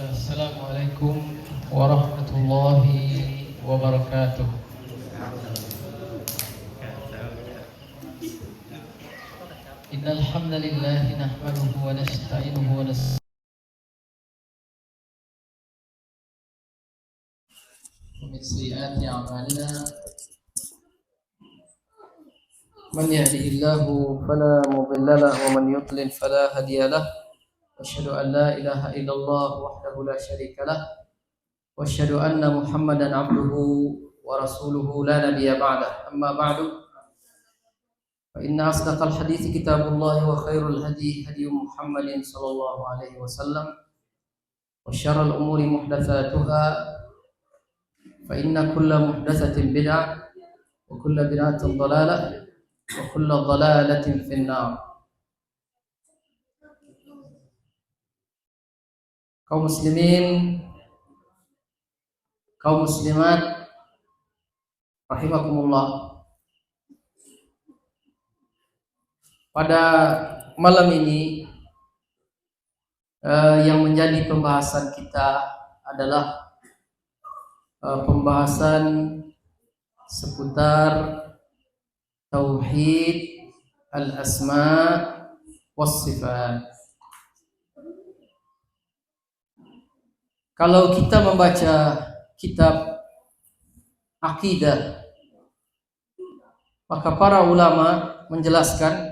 Assalamualaikum warahmatullahi wabarakatuh. Innal hamdalillah nahmaduhu wa nasta'inuhu wa nastaghfiruh min sayyiati a'malina man yahdihillahu fala mudilla lahu wa man yudlil fala hadiya lahu. Asyhadu an la ilaha illallah wahdahu la syarika lah wa asyhadu anna Muhammadan abduhu wa rasuluhu la nabiyya ba'dah. Amma ba'du, fa inna asdaqal hadithi kitabullah wa khairul hadi hadi Muhammadin sallallahu alaihi wasallam wa syarrul umuri muhdatsatuha fa inna kulla muhdatsatin bid'ah wa kulla bid'atin dhalalah wa kulla dhalalatin finnar. Kaum muslimin, kaum muslimat rahimakumullah. Pada malam ini yang menjadi pembahasan kita adalah pembahasan seputar tauhid al-asma was sifat. Kalau kita membaca kitab akidah, maka para ulama menjelaskan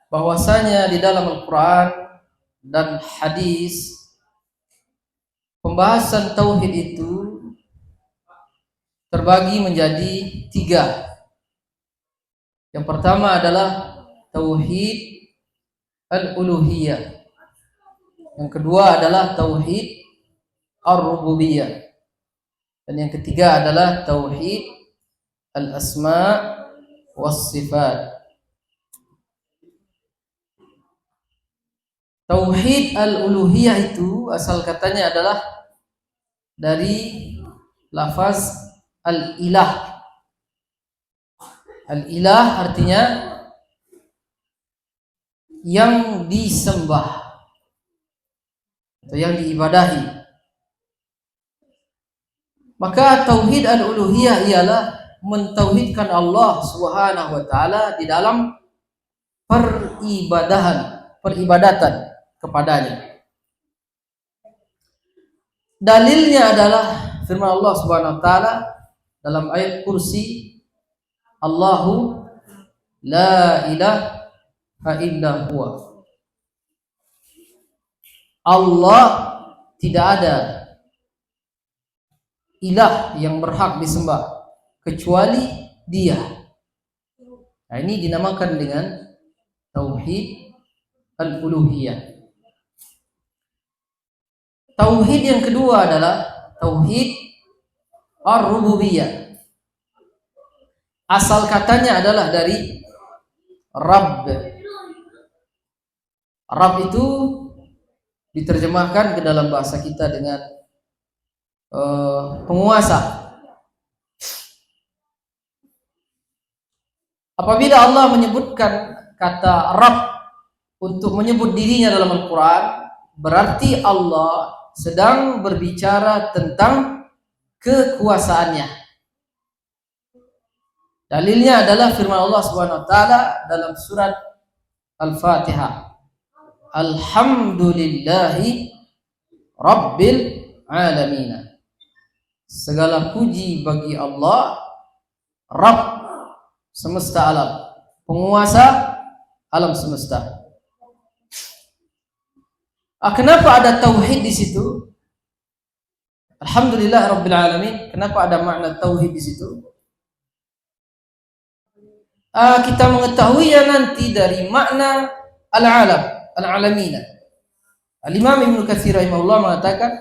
bahwasanya di dalam Al-Quran dan hadis pembahasan tauhid itu terbagi menjadi 3. Yang pertama adalah tauhid al-uluhiyah. Yang kedua adalah tauhid ar-rububiyah. Dan yang ketiga adalah tauhid al-asma was sifat. Tauhid al-uluhiyah itu asal katanya adalah dari lafaz al-ilah. Al-ilah artinya yang disembah atau yang diibadahi. Maka tauhid al-uluhiyah ialah mentauhidkan Allah Subhanahu wa taala di dalam peribadatan kepadanya. Dalilnya adalah firman Allah Subhanahu wa taala dalam ayat kursi, Allahu la ilaha illa huwa. Allah tidak ada ilah yang berhak disembah kecuali Dia. Nah, ini dinamakan dengan tauhid al-uluhiyah. Tauhid yang kedua adalah tauhid ar-rububiyah. Asal katanya adalah dari Rabb. Rabb itu diterjemahkan ke dalam bahasa kita dengan penguasa. Apabila Allah menyebutkan kata Rabb untuk menyebut dirinya dalam Al-Quran, berarti Allah sedang berbicara tentang kekuasaannya. Dalilnya adalah firman Allah Subhanahu wa taala dalam surat Al-Fatihah. Alhamdulillahi Rabbil Alamin. Segala puji bagi Allah, Rabb semesta alam, penguasa alam semesta. Kenapa ada tauhid di situ? Alhamdulillah Rabbil Alamin. Kenapa ada makna tauhid di situ? Kita mengetahuinya nanti dari makna al-alam, al-alamina. Al-Imam Ibnu Katsir rahimahullah mengatakan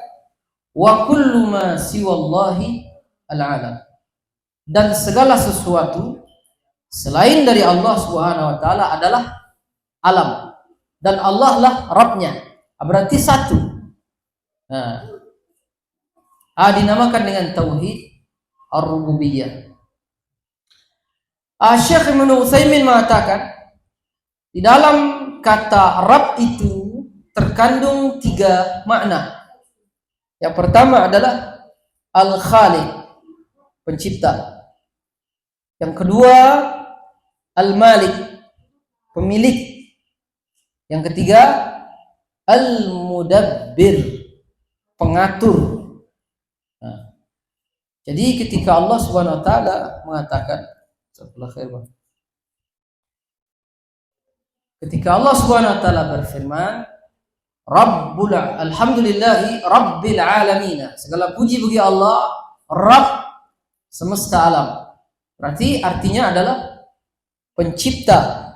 wa kullu ma siwallahi al-alam. Dan segala sesuatu selain dari Allah Subhanahu wa taala adalah alam. Dan Allah lah Rabbnya. Berarti satu. Nah, dinamakan dengan tauhid ar-rububiyah. Syekh Ibnu Utsaimin mengatakan di dalam kata Rabb itu terkandung 3 makna. Yang pertama adalah Al-Khaliq, pencipta. Yang kedua Al-Malik, pemilik. Yang ketiga Al-Mudabbir, pengatur. Nah, jadi ketika Allah Subhanahu wa taala mengatakan, ketika Allah Subhanahu wa taala berfirman, alhamdulillahi rabbil alamin. Segala puji bagi Allah, Rabb semesta alam. Berarti artinya adalah pencipta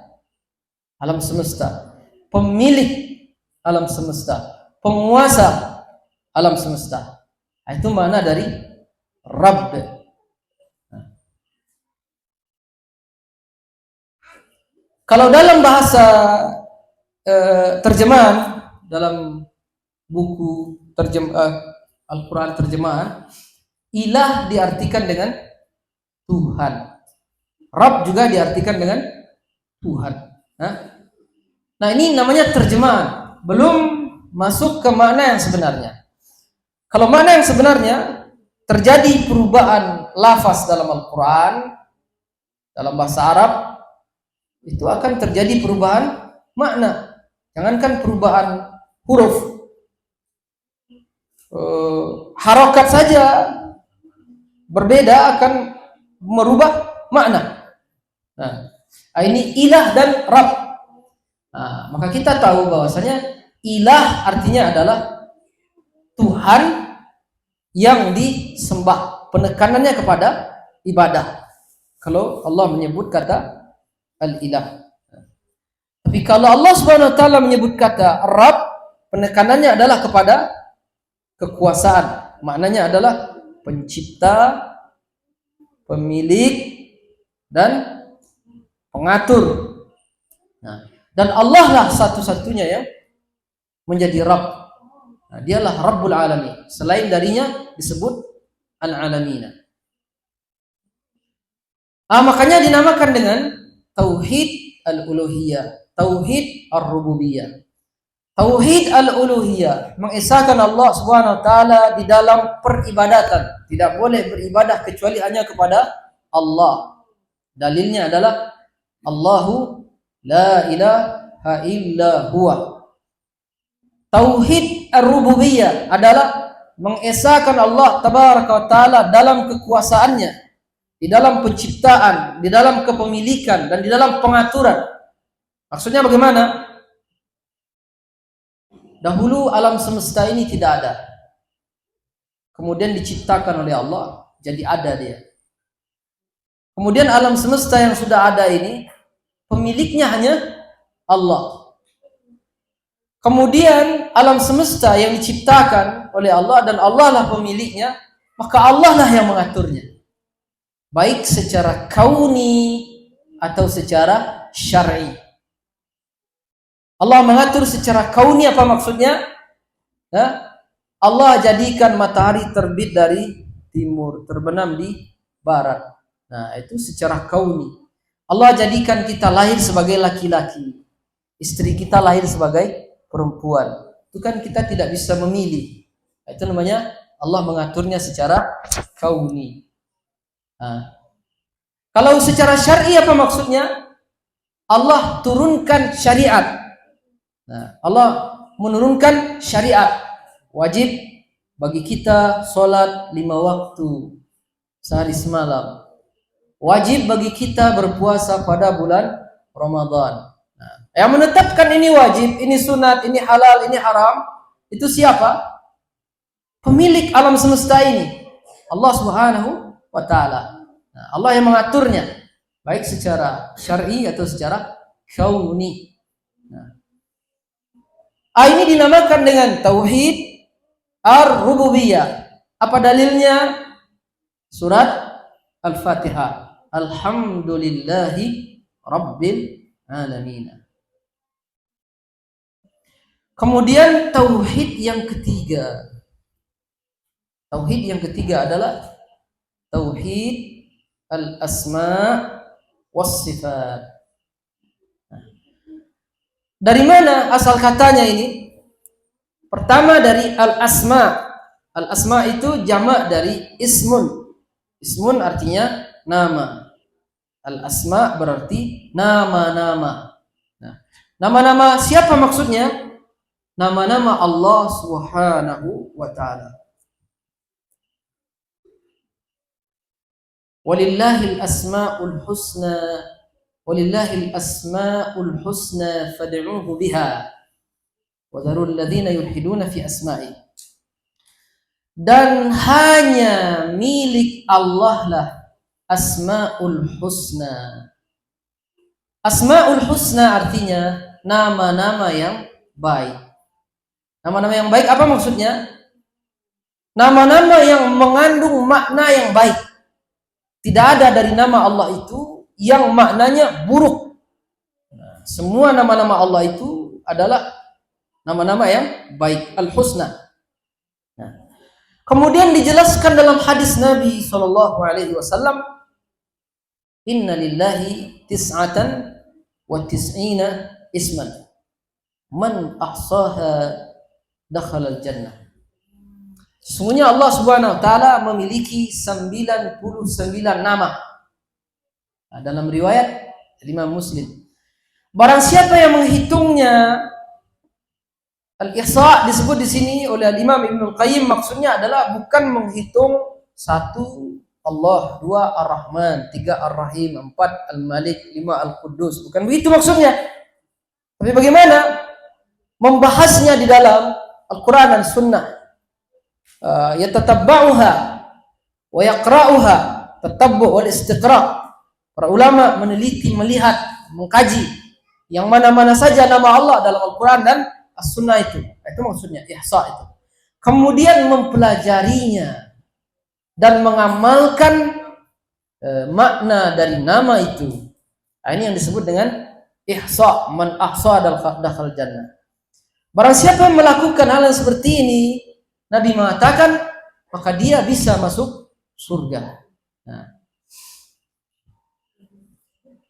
alam semesta, pemilik alam semesta, penguasa alam semesta. Itu makna dari Rabb. Kalau dalam bahasa terjemahan, dalam buku Al-Quran terjemahan, ilah diartikan dengan Tuhan, Rabb juga diartikan dengan Tuhan. Nah, ini namanya terjemahan, belum masuk ke makna yang sebenarnya. Kalau makna yang sebenarnya, terjadi perubahan lafaz dalam Al-Quran, dalam bahasa Arab, itu akan terjadi perubahan makna. Jangankan perubahan huruf, harokat saja berbeda akan merubah makna. Nah, ini ilah dan Rabb. Nah, maka kita tahu bahwasanya ilah artinya adalah Tuhan yang disembah, penekanannya kepada ibadah. Kalau Allah menyebut kata al-ilah. Tapi kalau Allah Subhanahu wa taala menyebut kata Rabb, penekanannya adalah kepada kekuasaan. Maknanya adalah pencipta, pemilik, dan pengatur. Nah, dan Allah lah satu-satunya yang menjadi Rabb. Nah, dialah Rabbul Alamin. Selain darinya disebut Al-Alamina. Makanya dinamakan dengan Tauhid Al-Uluhiyah, Tauhid Ar-Rububiyah. Tauhid Al-Uluhiyah, mengesahkan Allah Subhanahu wa taala di dalam peribadatan. Tidak boleh beribadah kecuali hanya kepada Allah. Dalilnya adalah Allahu la ilaha illa huwa. Tauhid Ar-Rububiyah adalah mengesahkan Allah Tabaraka wa taala dalam kekuasaannya, di dalam penciptaan, di dalam kepemilikan, dan di dalam pengaturan. Maksudnya bagaimana? Dahulu alam semesta ini tidak ada. Kemudian diciptakan oleh Allah, jadi ada dia. Kemudian alam semesta yang sudah ada ini, pemiliknya hanya Allah. Kemudian alam semesta yang diciptakan oleh Allah dan Allah lah pemiliknya, maka Allah lah yang mengaturnya. Baik secara kauni atau secara syar'i. Allah mengatur secara kauni, apa maksudnya? Allah jadikan matahari terbit dari timur, terbenam di barat. Nah, itu secara kauni. Allah jadikan kita lahir sebagai laki-laki, istri kita lahir sebagai perempuan. Itu kan kita tidak bisa memilih. Itu namanya Allah mengaturnya secara kauni. Nah, kalau secara syar'i apa maksudnya? Allah turunkan syariat. Nah, Allah menurunkan syariat. Wajib bagi kita sholat 5 waktu sehari semalam. Wajib bagi kita berpuasa pada bulan Ramadan. Nah, yang menetapkan ini wajib, ini sunat, ini halal, ini haram, itu siapa? Pemilik alam semesta ini, Allah Subhanahu wa taala. Nah, Allah yang mengaturnya, baik secara syar'i atau secara kauni. Ini dinamakan dengan Tauhid Ar-Rububiyah. Apa dalilnya? Surat Al-Fatihah. Alhamdulillahi Rabbil Alamin. Kemudian Tauhid yang ketiga. Tauhid yang ketiga adalah Tauhid Al-Asma' Was-Sifat. Dari mana asal katanya ini? Pertama dari al-asma. Al-asma itu jamak dari ismun. Ismun artinya nama. Al-asma berarti nama-nama. Nah, nama-nama siapa maksudnya? Nama-nama Allah Subhanahu wa ta'ala. Walillahil asma'ul husna walillahil asma'ul husna fad'uuhu biha wa dharul ladzina yulhiduna fi asma'i. Dan hanya milik Allah lah asma'ul husna. Asma'ul husna artinya nama-nama yang baik. Nama-nama yang baik apa maksudnya? Nama-nama yang mengandung makna yang baik. Tidak ada dari nama Allah itu yang maknanya buruk. Nah, semua nama-nama Allah itu adalah nama-nama yang baik, al-husna. Nah, kemudian dijelaskan dalam hadis Nabi SAW, Inna lillahi tis'atan wa tis'ina isman. Man ahsaha dakhalal jannah. Sesungguhnya Allah Subhanahu wa taala memiliki 99 nama. Nah, dalam riwayat Imam Muslim. Barang siapa yang menghitungnya, al-ihsa disebut di sini oleh Imam Ibnu Qayyim, maksudnya adalah bukan menghitung 1 Allah, 2 Ar-Rahman, 3 Ar-Rahim, 4 Al-Malik, 5 Al-Quddus. Bukan begitu maksudnya. Tapi bagaimana membahasnya di dalam Al-Quran dan Sunnah. Yatatabba'uha wa yaqra'uha tatabbu' wal istiqra'. Para ulama meneliti, melihat, mengkaji yang mana-mana saja nama Allah dalam Al-Quran dan As-Sunnah itu. Itu maksudnya ihsa itu. Kemudian mempelajarinya dan mengamalkan makna dari nama itu. Nah, ini yang disebut dengan ihsa. Man ahsa dakhal jannah. Barang siapa yang melakukan hal yang seperti ini, Nabi mengatakan, maka dia bisa masuk surga. Nah.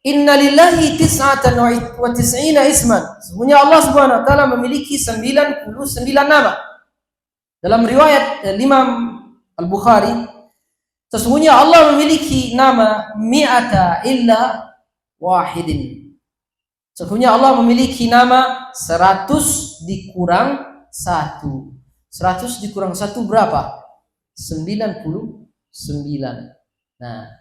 Inna lillahi tis'atan wa tis'ina isman. Sesungguhnya Allah Subhanahu wa taala memiliki 99 nama. Dalam riwayat Imam Al-Bukhari, sesungguhnya Allah memiliki nama mi'ata illa wahidin. Sesungguhnya Allah memiliki nama 100 dikurang 1. 100 dikurang 1 berapa? 99. Nah,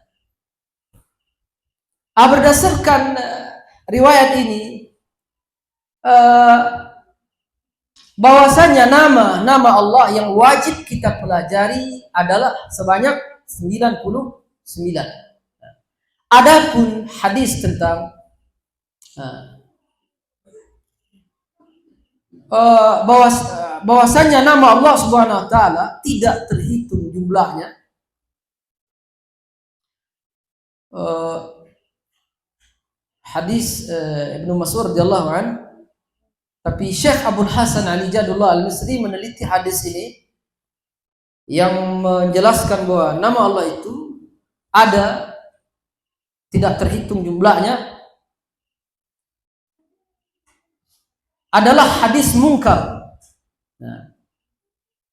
berdasarkan riwayat ini, bahwasanya nama Allah yang wajib kita pelajari adalah sebanyak 99. Adapun hadis tentang bahwasanya nama Allah Subhanahu wa taala tidak terhitung jumlahnya, hadis Ibnu Mas'ud radhiyallahu an, tapi Syekh Abdul Hasan Ali Jadullah Al-Misri meneliti hadis ini yang menjelaskan bahwa nama Allah itu ada, tidak terhitung jumlahnya, adalah hadis mungkar. Nah,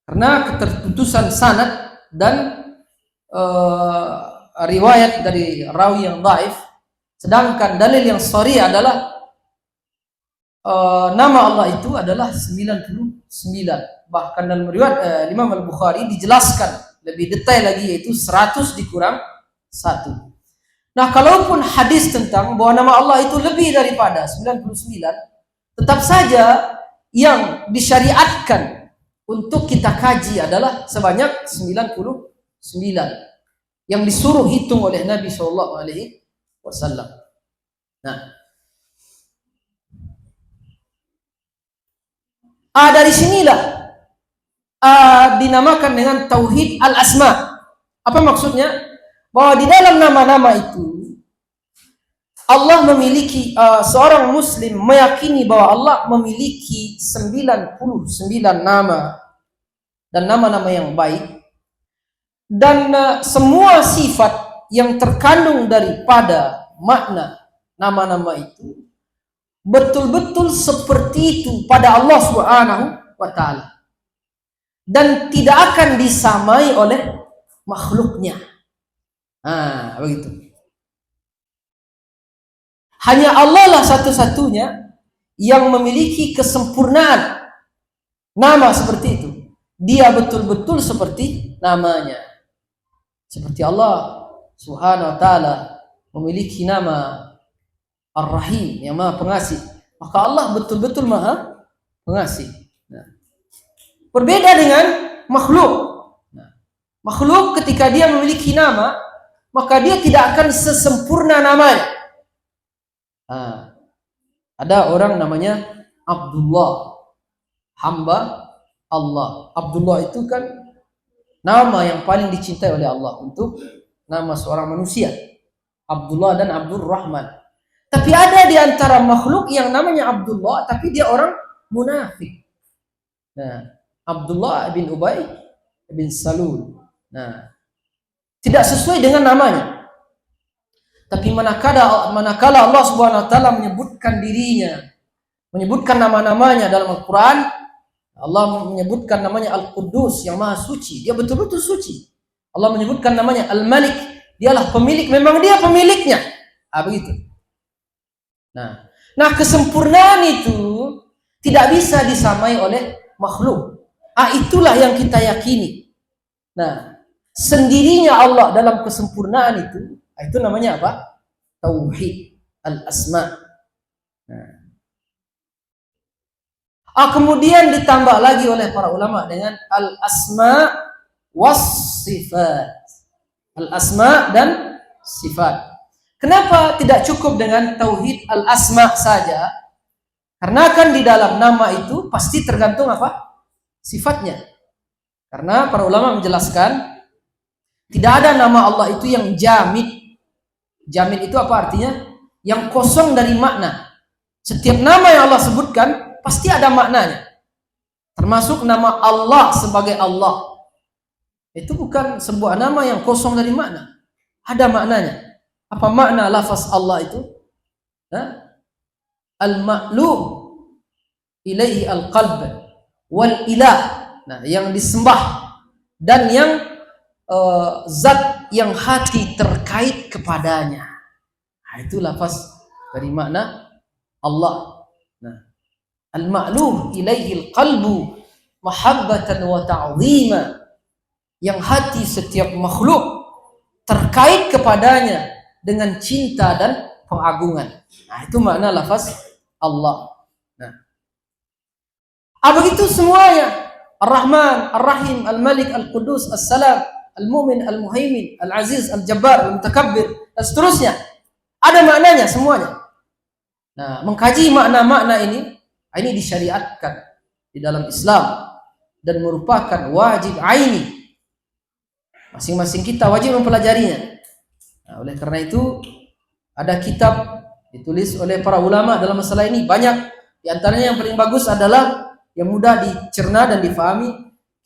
karena keterputusan sanad dan riwayat dari rawi yang dhaif, sedangkan dalil yang sahih adalah nama Allah itu adalah 99. Bahkan dalam riwayat Imam Al-Bukhari dijelaskan lebih detail lagi, yaitu 100 dikurang 1. Nah, kalaupun hadis tentang bahwa nama Allah itu lebih daripada 99, tetap saja yang disyariatkan untuk kita kaji adalah sebanyak 99 yang disuruh hitung oleh Nabi SAW. Nah, dari sinilah dinamakan dengan tauhid al-asma. Apa maksudnya? Bahwa di dalam nama-nama itu Allah memiliki, seorang muslim meyakini bahwa Allah memiliki 99 nama dan nama-nama yang baik, dan semua sifat yang terkandung daripada makna nama-nama itu betul-betul seperti itu pada Allah Subhanahu wa taala. dan tidak akan disamai oleh makhluknya. Begitu. Hanya Allah lah satu-satunya yang memiliki kesempurnaan nama seperti itu. Dia betul-betul seperti namanya. Seperti Allah Subhanahu wa ta'ala memiliki nama Ar-Rahim, yang Maha Pengasih. Maka Allah betul-betul Maha Pengasih. Berbeda dengan makhluk. Makhluk ketika dia memiliki nama, maka dia tidak akan sesempurna namanya. Ada orang namanya Abdullah, hamba Allah. Abdullah itu kan nama yang paling dicintai oleh Allah untuk nama seorang manusia. Abdullah dan Abdul Rahman. Tapi ada di antara makhluk yang namanya Abdullah, tapi dia orang munafik. Abdullah bin Ubay bin Salul. Tidak sesuai dengan namanya. Tapi manakala Allah Subhanahu wa taala menyebutkan dirinya, menyebutkan nama-namanya dalam Al-Qur'an, Allah menyebutkan namanya Al-Quddus, yang Maha Suci. Dia betul-betul suci. Allah menyebutkan namanya Al-Malik, dialah pemilik, memang dia pemiliknya. Begitu. Nah, kesempurnaan itu tidak bisa disamai oleh makhluk. Itulah yang kita yakini. Sendirinya Allah dalam kesempurnaan itu namanya apa? Tauhid al-asma. Kemudian ditambah lagi oleh para ulama dengan al-asma was sifat. Al-asma dan sifat. Kenapa tidak cukup dengan tauhid al-asma saja? Karena kan di dalam nama itu pasti tergantung apa? Sifatnya. Karena para ulama menjelaskan tidak ada nama Allah itu yang jamid. Jamid itu apa artinya? Yang kosong dari makna. Setiap nama yang Allah sebutkan pasti ada maknanya. Termasuk nama Allah sebagai Allah. Itu bukan sebuah nama yang kosong dari makna. Ada maknanya. Apa makna lafaz Allah itu? Al-ma'luh ilaihi al-qalb wal ilah. Yang disembah dan yang zat yang hati terkait kepadanya. Itu lafaz dari makna Allah. Al-ma'luh ilaihi al-qalbu mahabbatan wa ta'zima. Yang hati setiap makhluk terkait kepadanya dengan cinta dan pengagungan. Itu makna lafaz Allah. Begitu semuanya. Ar-Rahman, Ar-Rahim, Al-Malik, Al-Quddus, As-Salam, Al-Mu'min, Al-Muhaimin, Al-Aziz, Al-Jabbar, Al-Mutakabbir, dan seterusnya. Ada maknanya semuanya. Mengkaji makna-makna ini disyariatkan di dalam Islam dan merupakan wajib aini. Masing-masing kita wajib mempelajarinya. Oleh karena itu ada kitab ditulis oleh para ulama dalam masalah ini banyak. Di antaranya yang paling bagus adalah yang mudah dicerna dan difahami,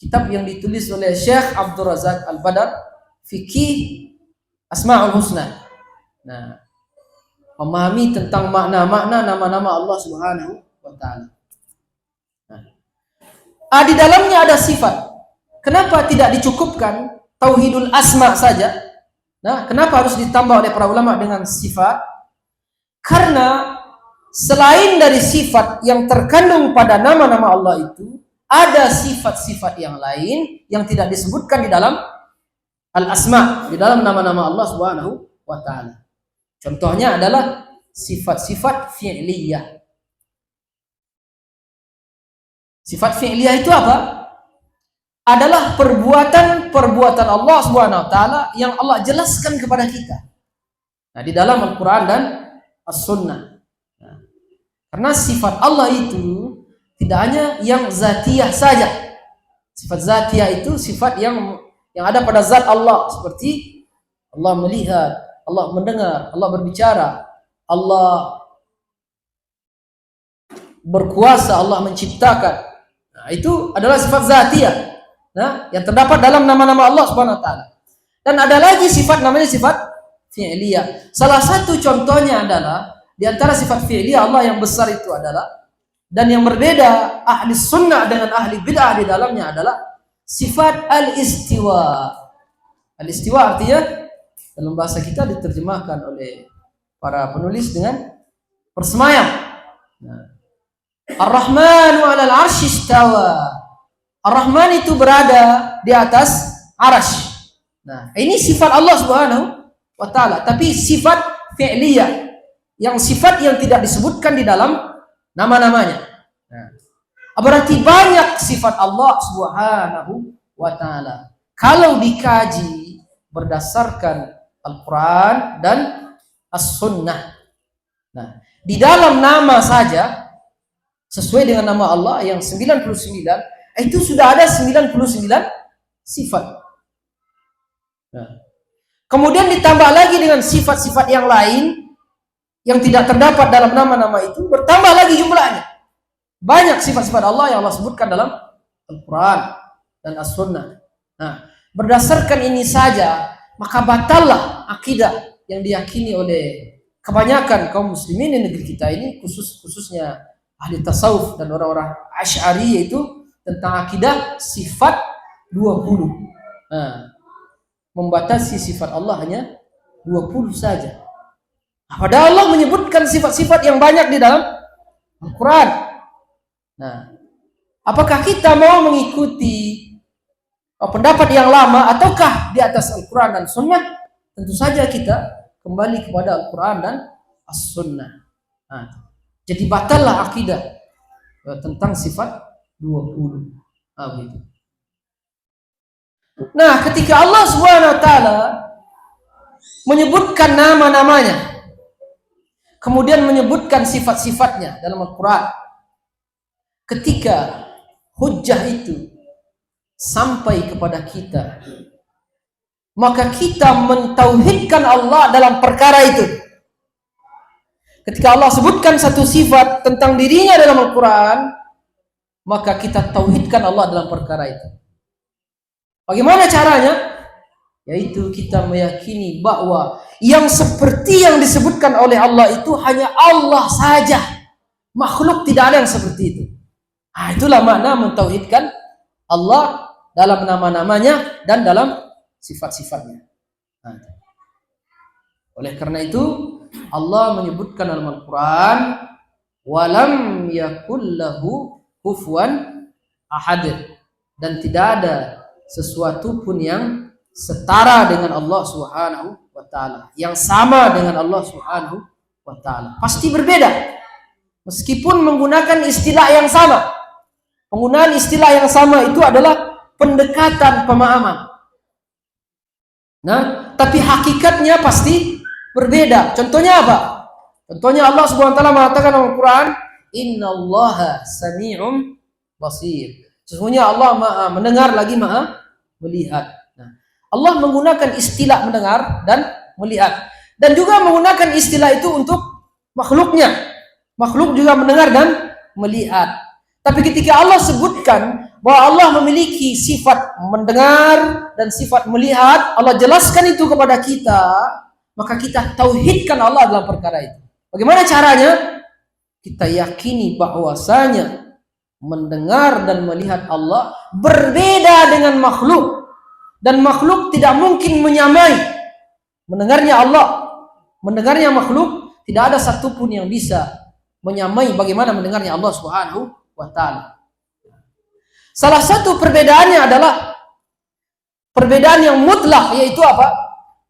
kitab yang ditulis oleh Syekh Abdul Razak Al-Badar, Fikih Asma'ul Husna. Memahami tentang makna-makna nama-nama Allah Subhanahu wa ta'ala. Di dalamnya ada sifat. Kenapa tidak dicukupkan tauhidul asma saja? Kenapa harus ditambah oleh para ulama dengan sifat? Karena selain dari sifat yang terkandung pada nama-nama Allah itu, ada sifat-sifat yang lain yang tidak disebutkan di dalam al-asma, di dalam nama-nama Allah Subhanahu wa ta'ala. Contohnya adalah sifat-sifat fi'liyah. Sifat fi'liyah itu apa? Adalah perbuatan-perbuatan Allah Subhanahu wa ta'ala yang Allah jelaskan kepada kita. Di dalam Al-Quran dan As-Sunnah. Karena sifat Allah itu tidak hanya yang zatiyah saja. Sifat zatiyah itu sifat yang ada pada zat Allah, seperti Allah melihat, Allah mendengar, Allah berbicara, Allah berkuasa, Allah menciptakan. Itu adalah sifat zatiyah. Yang terdapat dalam nama-nama Allah Subhanahu wa taala. Dan ada lagi sifat namanya sifat fi'liyah. Salah satu contohnya adalah di antara sifat fi'liyah Allah yang besar itu adalah, dan yang berbeda ahli sunnah dengan ahli bid'ah di dalamnya adalah sifat al-istiwa. Al-istiwa artinya dalam bahasa kita diterjemahkan oleh para penulis dengan bersemayam. Nah, Ar-Rahmanu 'alal 'arsy istawa. Ar-Rahman itu berada di atas arasy. Nah, ini sifat Allah Subhanahu wa taala, tapi sifat fi'liyah, yang sifat yang tidak disebutkan di dalam nama-namanya. Nah, berarti banyak sifat Allah Subhanahu wa taala. Kalau dikaji berdasarkan Al-Quran dan As-Sunnah. Nah, di dalam nama saja sesuai dengan nama Allah yang 99, itu sudah ada 99 sifat. Nah, kemudian ditambah lagi dengan sifat-sifat yang lain yang tidak terdapat dalam nama-nama itu, bertambah lagi jumlahnya. Banyak sifat-sifat Allah yang Allah sebutkan dalam Al-Quran dan As-Sunnah. Nah, berdasarkan ini saja, maka batallah akidah yang diyakini oleh kebanyakan kaum muslimin di negeri kita ini, khususnya ahli tasawuf dan orang-orang Asy'ari, yaitu tentang akidah sifat 20. Nah, membatasi sifat Allah hanya 20 saja. Padahal Allah menyebutkan sifat-sifat yang banyak di dalam Al-Quran. Nah, apakah kita mau mengikuti pendapat yang lama ataukah di atas Al-Quran dan Sunnah? Tentu saja kita kembali kepada Al-Quran dan As-Sunnah. Nah, jadi batallah akidah tentang sifat 20. Begitu. Nah, ketika Allah Subhanahu wa taala menyebutkan nama-namanya, kemudian menyebutkan sifat-sifatnya dalam Al-Quran, ketika hujjah itu sampai kepada kita, maka kita mentauhidkan Allah dalam perkara itu. Ketika Allah sebutkan satu sifat tentang dirinya dalam Al-Quran, maka kita tauhidkan Allah dalam perkara itu. Bagaimana caranya? Yaitu kita meyakini bahwa yang seperti yang disebutkan oleh Allah itu hanya Allah saja. Makhluk tidak ada yang seperti itu. Nah, itulah makna mentauhidkan Allah dalam nama-namanya dan dalam sifat-sifatnya. Nah, oleh karena itu Allah menyebutkan dalam Al-Quran, walam yakul lahu kufuwan ahad, dan tidak ada sesuatu pun yang setara dengan Allah Subhanahu wa taala, yang sama dengan Allah Subhanahu wa taala. Pasti berbeda. Meskipun menggunakan istilah yang sama. Penggunaan istilah yang sama itu adalah pendekatan pemahaman. Nah, tapi hakikatnya pasti berbeda. Contohnya apa? Contohnya Allah Subhanahu wa taala mengatakan dalam Al-Quran, innallaha sami'un basir. Sesungguhnya Allah Maha mendengar lagi Maha melihat. Nah, Allah menggunakan istilah mendengar dan melihat, dan juga menggunakan istilah itu untuk makhluknya. Makhluk juga mendengar dan melihat. Tapi ketika Allah sebutkan bahwa Allah memiliki sifat mendengar dan sifat melihat, Allah jelaskan itu kepada kita, maka kita tauhidkan Allah dalam perkara itu. Bagaimana caranya? Kita yakini bahwasanya mendengar dan melihat Allah berbeda dengan makhluk, dan makhluk tidak mungkin menyamai mendengarnya Allah. Mendengarnya makhluk, tidak ada satupun yang bisa menyamai bagaimana mendengarnya Allah Subhanahu wa taala. Salah satu perbedaannya adalah perbedaan yang mutlak, yaitu apa?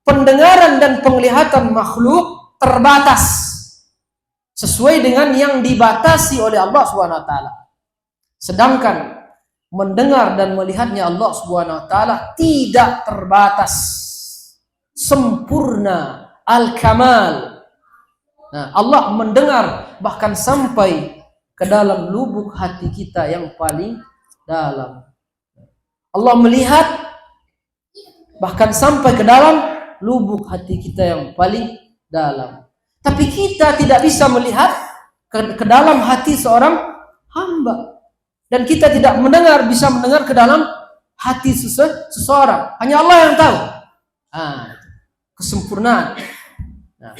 Pendengaran dan penglihatan makhluk terbatas sesuai dengan yang dibatasi oleh Allah Subhanahu wa taala. Sedangkan mendengar dan melihatnya Allah Subhanahu wa taala tidak terbatas, sempurna, al-kamal. Nah, Allah mendengar bahkan sampai ke dalam lubuk hati kita yang paling dalam. Allah melihat bahkan sampai ke dalam lubuk hati kita yang paling dalam. Tapi kita tidak bisa melihat ke dalam hati seorang hamba. Dan kita tidak bisa mendengar ke dalam hati seseorang. Hanya Allah yang tahu. Kesempurnaan. Nah,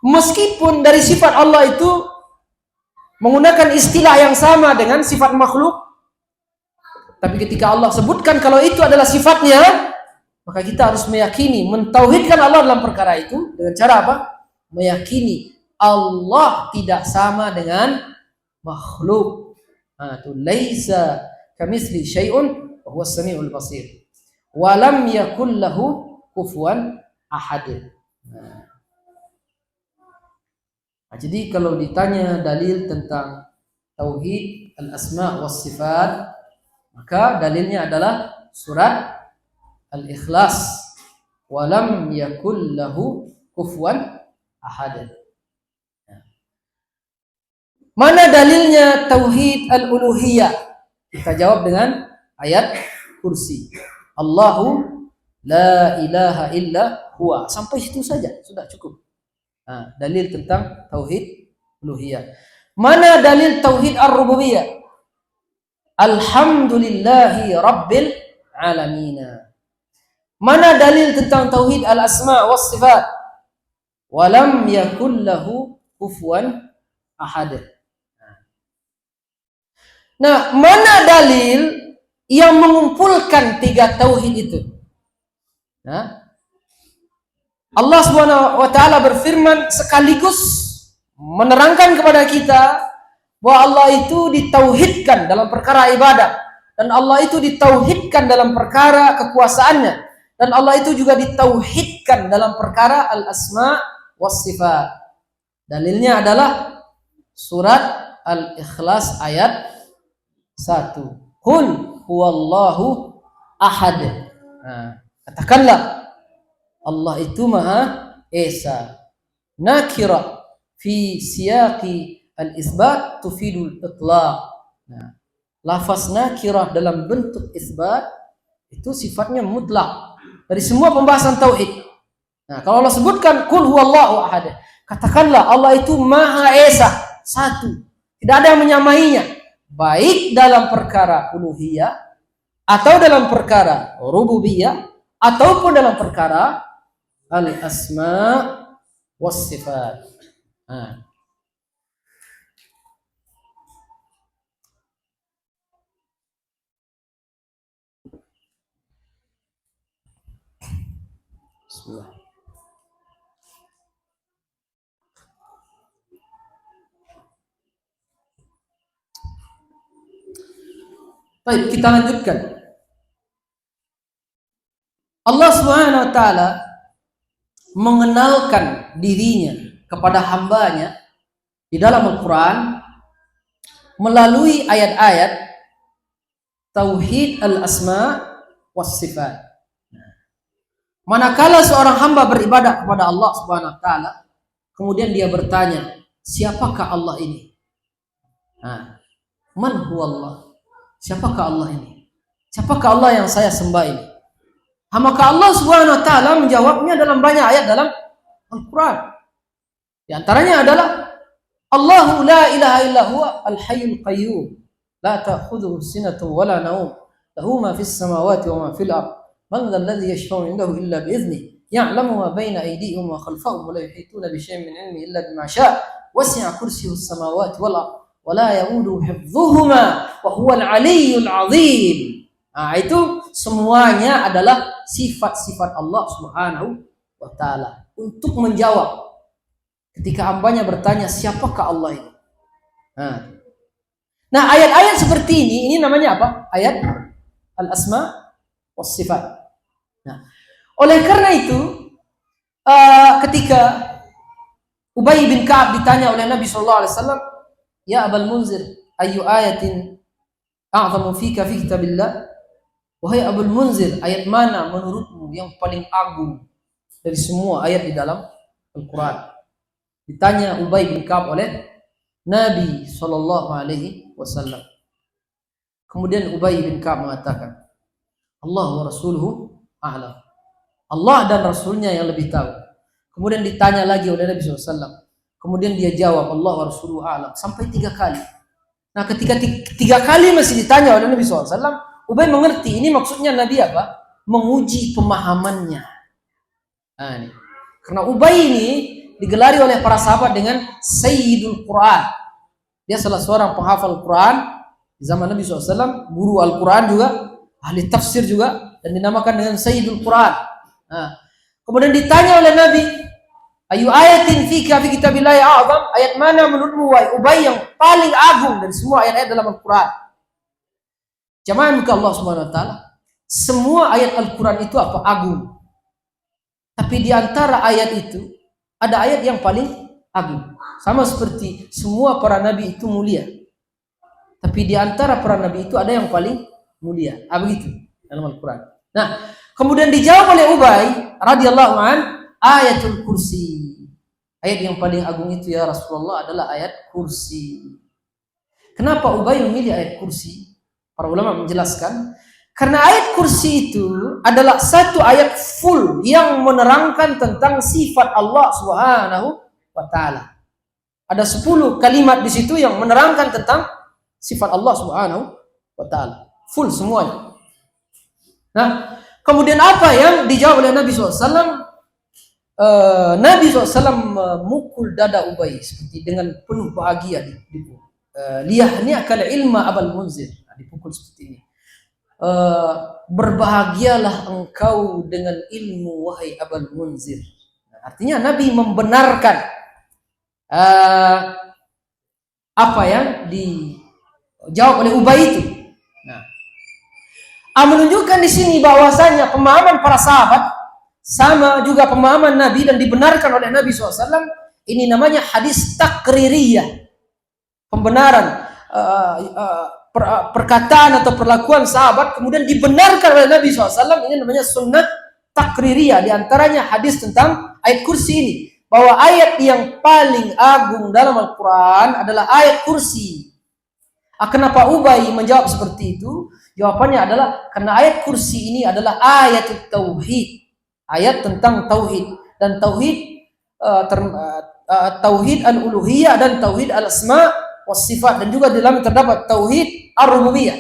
meskipun dari sifat Allah itu menggunakan istilah yang sama dengan sifat makhluk, Tapi ketika Allah sebutkan kalau itu adalah sifatnya, maka kita harus meyakini, mentauhidkan Allah dalam perkara itu dengan cara apa? Meyakini Allah tidak sama dengan makhluk. Itu laisa kamitsli syai'un wa huwas samiul basir. Wa lam yakul lahu kufuwan ahad. Jadi kalau ditanya dalil tentang tauhid al-asma was sifat, maka dalilnya adalah surat Al-Ikhlas, wa lam yakul lahu kufuwan ahad. Mana dalilnya tauhid al-uluhiyah? Kita jawab dengan ayat kursi. Allahu la ilaha illa huwa. Sampai situ saja sudah cukup. Dalil tentang tauhid uluhiyah. Mana dalil tauhid ar-rububiyah? Alhamdulillahi rabbil alamin. Mana dalil tentang tauhid al-asma was sifat? Wa lam yakul lahu kufuwan ahad. Nah, mana dalil yang mengumpulkan tiga tauhid itu? Allah Subhanahu wa taala berfirman sekaligus menerangkan kepada kita bahwa Allah itu ditauhidkan dalam perkara ibadah, dan Allah itu ditauhidkan dalam perkara kekuasaannya, dan Allah itu juga ditauhidkan dalam perkara al-asma was sifat. Dalilnya adalah surat Al-Ikhlas ayat 1. Qul huwallahu ahad. Katakanlah Allah itu Maha Esa. Nakira fi siyaqi al-isbat tufidul itlaq. Lafaz nakirah dalam bentuk isbat itu sifatnya mutlak dari semua pembahasan tauhid. Kalau Allah sebutkan qul huwallahu ahad, katakanlah Allah itu Maha Esa, satu, tidak ada yang menyamainya, baik dalam perkara uluhiyah atau dalam perkara rububiyah ataupun dalam perkara al-asma was sifat. Bismillah. Baik, kita lanjutkan. Allah Subhanahu wa taala mengenalkan dirinya kepada hambanya di dalam Al-Quran melalui ayat-ayat tauhid al-asma was sifat. Manakala seorang hamba beribadah kepada Allah Subhanahu wa taala, kemudian dia bertanya, siapakah Allah ini? Man huwallah? Siapakah Allah ini? Siapakah Allah yang saya sembah ini? Maka Allah Subhanahu wa taala menjawabnya dalam banyak ayat dalam Al-Quran. Di antaranya adalah Allahu la ilaha illa huwa al-hayyul qayyum la ta'khudhuhu sinatun wa la nawm lahu ma fis samawati wa ma fil ard man dhal ladzi yashfa'u 'indahu illa bi idhnihi ya'lamu ma bayna aydihim wa khalfahum wa la yuhituna bi shay'in min 'ilmihi illa bima sha'a wasi'a kursiyyuhu as-samawati wal ard wa la ya'uduhu hifdhuhuma wa huwal 'aliyyul 'azim. Itu semuanya adalah sifat-sifat Allah Subhanahu wa taala untuk menjawab ketika hambanya bertanya siapakah Allah ini. Nah, ayat-ayat seperti ini namanya apa? Ayat al-asma was sifat. Nah, oleh karena itu ketika Ubay bin Ka'ab ditanya oleh Nabi sallallahu alaihi wasallam, "Ya Abul Munzir, ayu ayatin a'zamu fika fi kitabillah?" Wahai Abul Munzir, ayat mana menurutmu yang paling agung dari semua ayat di dalam Al-Quran? Ditanya Ubay bin Ka'ab oleh Nabi sallallahu alaihi wasallam. Kemudian Ubay bin Ka'ab mengatakan, Allah wa rasuluhu a'lam. Allah dan Rasulnya yang lebih tahu. Kemudian ditanya lagi oleh Nabi SAW. Kemudian dia jawab, Allah wa rasuluhu a'lam. Sampai 3 kali. Nah, ketika 3 kali masih ditanya oleh Nabi SAW, Ubay mengerti ini maksudnya Nabi apa? Menguji pemahamannya. Ini. Karena Ubay ini digelari oleh para sahabat dengan Sayyidul Quran. Dia salah seorang penghafal Quran Di zaman Nabi SAW, guru Al-Quran juga, ahli tafsir juga, dan dinamakan dengan Sayyidul Quran. Nah, kemudian ditanya oleh Nabi, ayu ayatin fika fi kitabillahi a'zam, ayat mana menurutmu wahai Ubay yang paling agung dari semua ayat-ayat dalam Al-Quran? Jamaah muka Allah Subhanahu wa taala, semua ayat Al-Quran itu apa? Agung. Tapi di antara ayat itu ada ayat yang paling agung. Sama seperti semua para nabi itu mulia. Tapi di antara para nabi itu ada yang paling mulia. Begitu dalam Al-Quran. Nah, kemudian dijawab oleh Ubay radhiyallahu an, ayatul kursi. Ayat yang paling agung itu ya Rasulullah adalah ayat kursi. Kenapa Ubay memilih ayat kursi? Para ulama menjelaskan, karena ayat kursi itu adalah satu ayat full yang menerangkan tentang sifat Allah Subhanahu wa taala. Ada 10 kalimat di situ yang menerangkan tentang sifat Allah Subhanahu wa taala. Full semuanya. Nah, kemudian apa yang dijawab oleh Nabi SAW? Nabi SAW memukul dada Ubay seperti dengan penuh bahagia. Liyahni'akal ilma Abul Munzir. Dipukul seperti ini. Berbahagialah engkau dengan ilmu wahai Abul Munzir. Nah, artinya Nabi membenarkan apa yang dijawab oleh Ubay itu. Nah, menunjukkan di sini bahwasanya pemahaman para sahabat sama juga pemahaman Nabi dan dibenarkan oleh Nabi SAW. Ini namanya hadis takririyah, pembenaran perkataan atau perlakuan sahabat kemudian dibenarkan oleh Nabi SAW. Ini namanya sunnah takririyah. Di antaranya hadis tentang ayat kursi ini, bahwa ayat yang paling agung dalam Al-Quran adalah ayat kursi. Kenapa Ubay menjawab seperti itu? Jawabannya adalah karena ayat kursi ini adalah ayat tauhid, ayat tentang tauhid, dan tauhid tauhid al-uluhiyah dan tauhid al-asma was sifat, dan juga di dalam terdapat tauhid ar-rububiyah.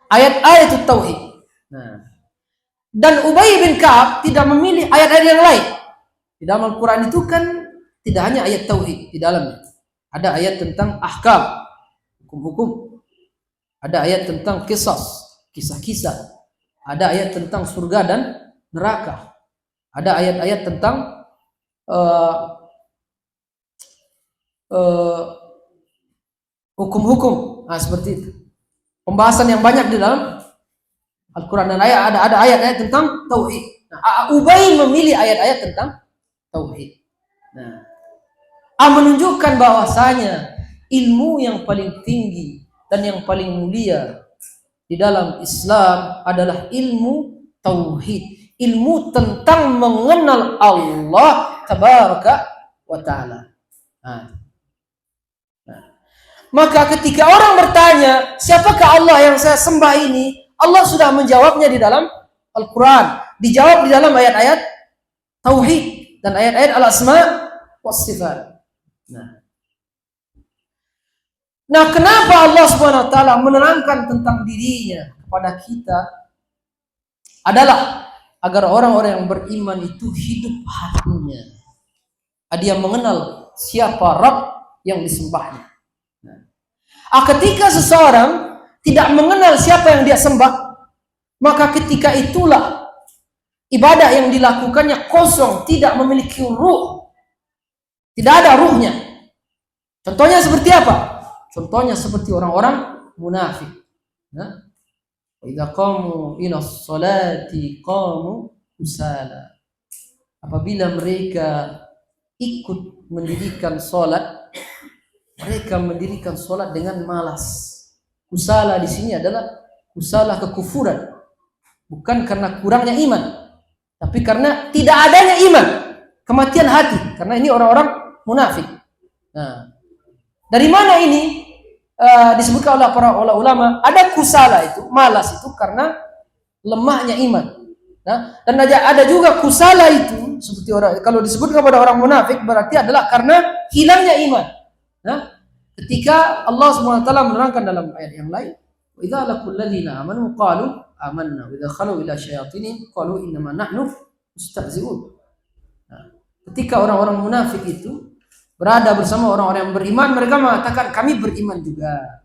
Ayat-ayat tauhid. Nah, dan Ubay bin Ka'ab tidak memilih ayat-ayat yang lain. Di dalam Al-Quran itu kan tidak hanya ayat tauhid di dalamnya. Ada ayat tentang ahkam, hukum-hukum. Ada ayat tentang kisah-kisah. Ada ayat tentang surga dan neraka. Ada ayat-ayat tentang hukum-hukum. Nah, seperti itu. Pembahasan yang banyak di dalam Al-Quran, dan ada ayat-ayat tentang tauhid. Nah, Ubay memilih ayat-ayat tentang tauhid. Nah, menunjukkan bahwasanya ilmu yang paling tinggi dan yang paling mulia di dalam Islam adalah ilmu tauhid, ilmu tentang mengenal Allah tabaraka wa taala. Maka ketika orang bertanya, siapakah Allah yang saya sembah ini? Allah sudah menjawabnya di dalam Al-Quran. Dijawab di dalam ayat-ayat tauhid dan ayat-ayat al-asma was sifat. Nah, kenapa Allah Subhanahu wa taala menerangkan tentang dirinya kepada kita? Adalah agar orang-orang yang beriman itu hidup hatinya. Dia mengenal siapa Rabb yang disembahnya. Ketika seseorang tidak mengenal siapa yang dia sembah, maka ketika itulah ibadah yang dilakukannya kosong, tidak memiliki ruh. Tidak ada ruhnya. Contohnya seperti apa? Contohnya seperti orang-orang munafik. Wa idza qamu ila sholati qamu kusala. Apabila mereka ikut mendirikan salat, mereka mendirikan salat dengan malas. Kusala di sini adalah kusala kekufuran. Bukan karena kurangnya iman, tapi karena tidak adanya iman, kematian hati. Karena ini orang-orang munafik. Nah, dari mana ini disebutkan oleh para ulama? Ada kusala itu, malas itu karena lemahnya iman. Nah, dan ada juga kusala itu seperti orang, kalau disebut kepada orang munafik berarti adalah karena hilangnya iman. Nah, ketika Allah SWT menerangkan dalam ayat yang lain, wa idza laqul ladzina amanu qalu amanna wa idza khalu ila syayatinihim qalu innama nahnu mustahzi'un. Nah, ketika orang-orang munafik itu berada bersama orang-orang yang beriman, mereka mengatakan kami beriman juga.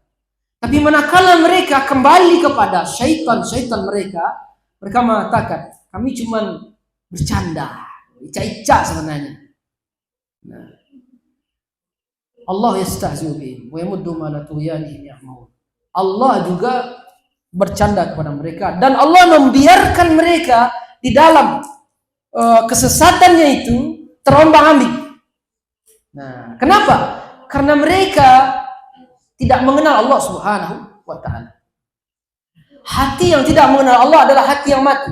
Tapi manakala mereka kembali kepada syaitan mereka mengatakan, kami cuma bercanda, ica-ica sebenarnya. Nah, Allah yastahzi'u bihim wa yamuddu ma la tughyanihim ya'maun. Allah juga bercanda kepada mereka dan Allah membiarkan mereka di dalam kesesatannya itu terombang-ambing. Nah, kenapa? Karena mereka tidak mengenal Allah Subhanahu wa ta'ala. Hati yang tidak mengenal Allah adalah hati yang mati.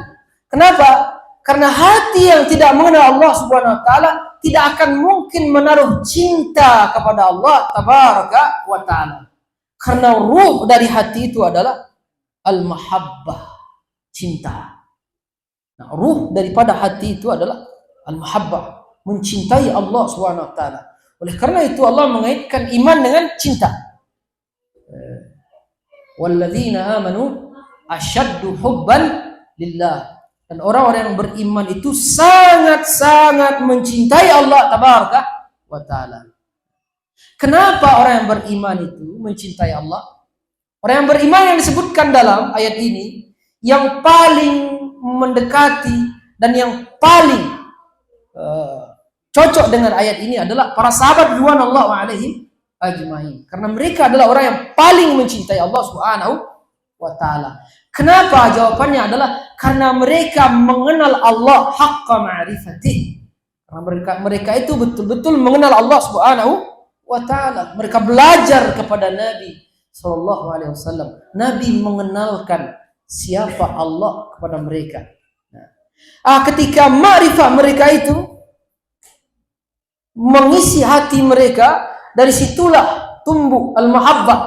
Kenapa? Karena hati yang tidak mengenal Allah Subhanahu wa ta'ala tidak akan mungkin menaruh cinta kepada Allah Tabaraka wa ta'ala. Karena ruh dari hati itu adalah al-mahabbah, cinta. Nah, ruh daripada hati itu adalah al-mahabbah, mencintai Allah Subhanahu wa ta'ala. Oleh karena itu Allah mengaitkan iman dengan cinta. Walladzina amanu asyaddu hubban lillah. Dan orang-orang yang beriman itu sangat-sangat mencintai Allah Tabaraka wa ta'ala. Kenapa orang yang beriman itu mencintai Allah? Orang yang beriman yang disebutkan dalam ayat ini, yang paling mendekati dan yang paling cocok dengan ayat ini adalah para sahabat ridwanullah alaihim ajmain. Karena mereka adalah orang yang paling mencintai Allah Subhanahu wa ta'ala. Kenapa? Jawabannya adalah karena mereka mengenal Allah haqqa ma'rifatih. Karena mereka itu betul-betul mengenal Allah Subhanahu wa ta'ala. Mereka belajar kepada Nabi sallallahu alaihi wasallam. Nabi mengenalkan siapa Allah kepada mereka. Nah, ketika ma'rifah mereka itu mengisi hati mereka, dari situlah tumbuh al-mahabbah.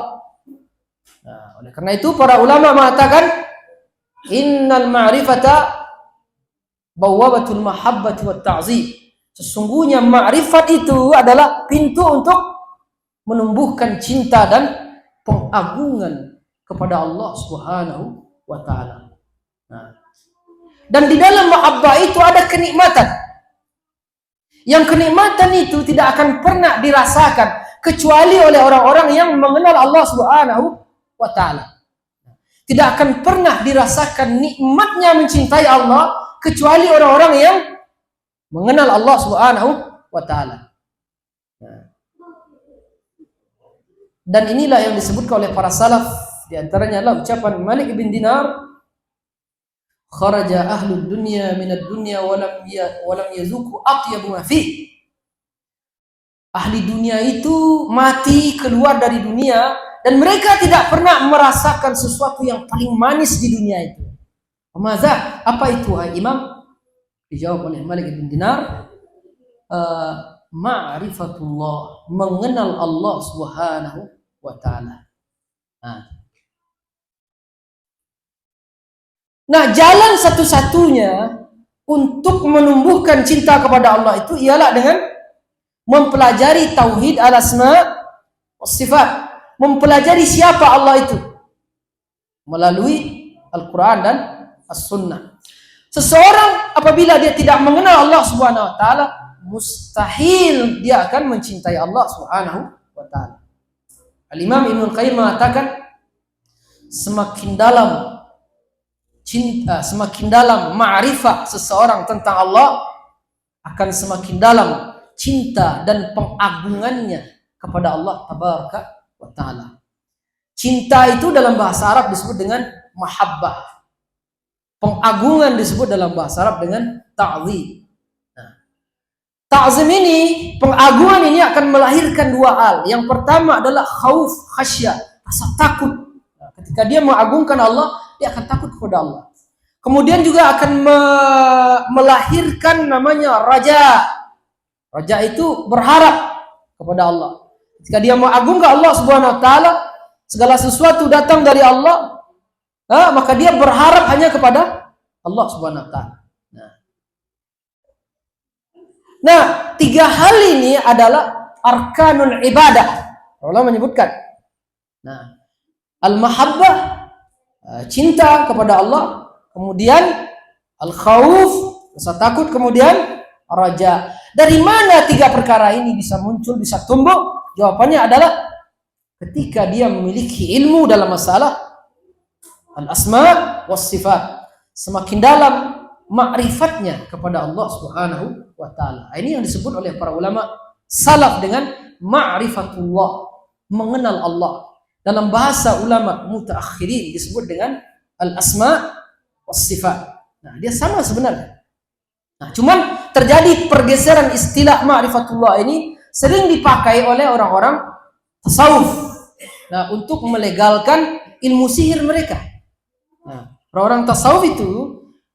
Nah, oleh karena itu para ulama mengatakan innal ma'rifata bawabatul mahabbati wat ta'zim. Sesungguhnya ma'rifat itu adalah pintu untuk menumbuhkan cinta dan pengagungan kepada Allah Subhanahu wa ta'ala. Nah, dan di dalam mahabbah itu ada kenikmatan. Yang kenikmatan itu tidak akan pernah dirasakan kecuali oleh orang-orang yang mengenal Allah Subhanahu wa ta'ala. Tidak akan pernah dirasakan nikmatnya mencintai Allah kecuali orang-orang yang mengenal Allah Subhanahu wa ta'ala. Dan inilah yang disebutkan oleh para salaf, di antaranya adalah ucapan Malik bin Dinar, kharaja ahlud dunya minad dunya walam yazuku atyabu ma fi. Ahli dunia itu mati keluar dari dunia dan mereka tidak pernah merasakan sesuatu yang paling manis di dunia itu. Maza, apa itu hai Imam? Dijawab oleh Malik bin Dinar, ma'rifatullah, mengenal Allah Subhanahu wa ta'ala. Nah, jalan satu-satunya untuk menumbuhkan cinta kepada Allah itu ialah dengan mempelajari tauhid al-asma was sifat, mempelajari siapa Allah itu melalui Al-Quran dan As-Sunnah. Seseorang apabila dia tidak mengenal Allah Subhanahu wa ta'ala, mustahil dia akan mencintai Allah Subhanahu wa ta'ala. Al-Imam Ibnul Qayyim mengatakan, semakin dalam cinta, semakin dalam ma'rifah seseorang tentang Allah, akan semakin dalam cinta dan pengagungannya kepada Allah Tabaraka wa ta'ala. Cinta itu dalam bahasa Arab disebut dengan mahabbah. Pengagungan disebut dalam bahasa Arab dengan ta'zim. Nah, ta'zim ini, pengagungan ini akan melahirkan dua hal. Yang pertama adalah khauf, khasyah, rasa takut. Nah, ketika dia mengagungkan Allah, dia akan takut kepada Allah. Kemudian juga akan melahirkan namanya raja. Raja itu berharap kepada Allah. Ketika dia mengagungkan Allah Subhanahu wa ta'ala, segala sesuatu datang dari Allah, maka dia berharap hanya kepada Allah Subhanahu wa ta'ala. Nah, tiga hal ini adalah arkanul ibadah. Allah menyebutkan. Nah, al-mahabbah, cinta kepada Allah, kemudian al-khauf, rasa takut, kemudian raja. Dari mana tiga perkara ini bisa muncul, bisa tumbuh? Jawabannya adalah ketika dia memiliki ilmu dalam masalah al-asma was sifat, semakin dalam ma'rifatnya kepada Allah Subhanahu wa taala. Ini yang disebut oleh para ulama salaf dengan ma'rifatullah, mengenal Allah. Dalam bahasa ulama mutaakhirin disebut dengan al-asma was sifat. Nah, dia sama sebenarnya. Nah, cuman terjadi pergeseran istilah ma'rifatullah ini sering dipakai oleh orang-orang tasawuf. Nah, untuk melegalkan ilmu sihir mereka. Nah, orang-orang tasawuf itu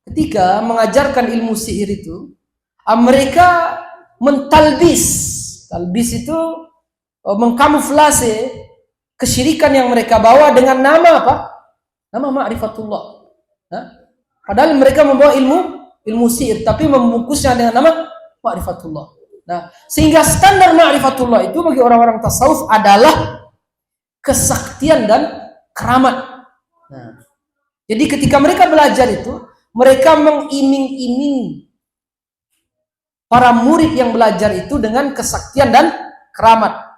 ketika mengajarkan ilmu sihir itu, mereka mentalbis. Talbis itu mengkamuflase kesyirikan yang mereka bawa dengan nama apa? Nama ma'rifatullah. Nah, padahal mereka membawa ilmu sihir, tapi membungkusnya dengan nama ma'rifatullah. Nah, sehingga standar ma'rifatullah itu bagi orang-orang tasawuf adalah kesaktian dan keramat. Nah, jadi ketika mereka belajar itu, mereka mengiming-iming para murid yang belajar itu dengan kesaktian dan keramat.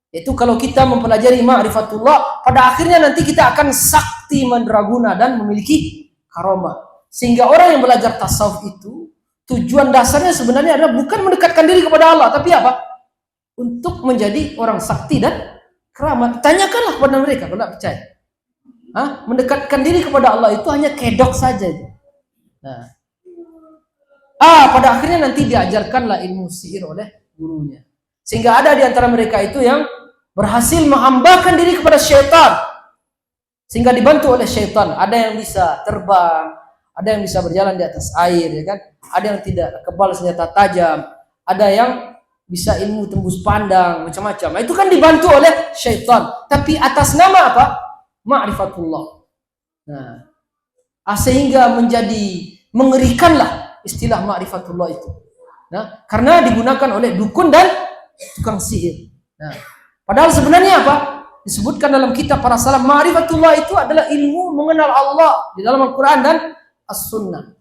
Itu kalau kita mempelajari ma'rifatullah, pada akhirnya nanti kita akan sakti mandraguna dan memiliki karomah. Sehingga orang yang belajar tasawuf itu tujuan dasarnya sebenarnya adalah bukan mendekatkan diri kepada Allah, tapi apa? Untuk menjadi orang sakti dan keramat. Tanyakanlah kepada mereka kalau tidak percaya. Mendekatkan diri kepada Allah itu hanya kedok saja. Nah, pada akhirnya nanti diajarkanlah ilmu sihir oleh gurunya. Sehingga ada di antara mereka itu yang berhasil menghambakan diri kepada syaitan. Sehingga dibantu oleh syaitan. Ada yang bisa terbang, ada yang bisa berjalan di atas air, ya kan? Ada yang tidak kebal senjata tajam, ada yang bisa ilmu tembus pandang, macam-macam. Itu kan dibantu oleh syaitan. Tapi atas nama apa? Ma'rifatullah. Nah, sehingga menjadi mengerikanlah istilah ma'rifatullah itu. Nah, karena digunakan oleh dukun dan tukang sihir. Nah, padahal sebenarnya apa? Disebutkan dalam kitab para salaf, ma'rifatullah itu adalah ilmu mengenal Allah di dalam Al-Quran dan As-Sunnah.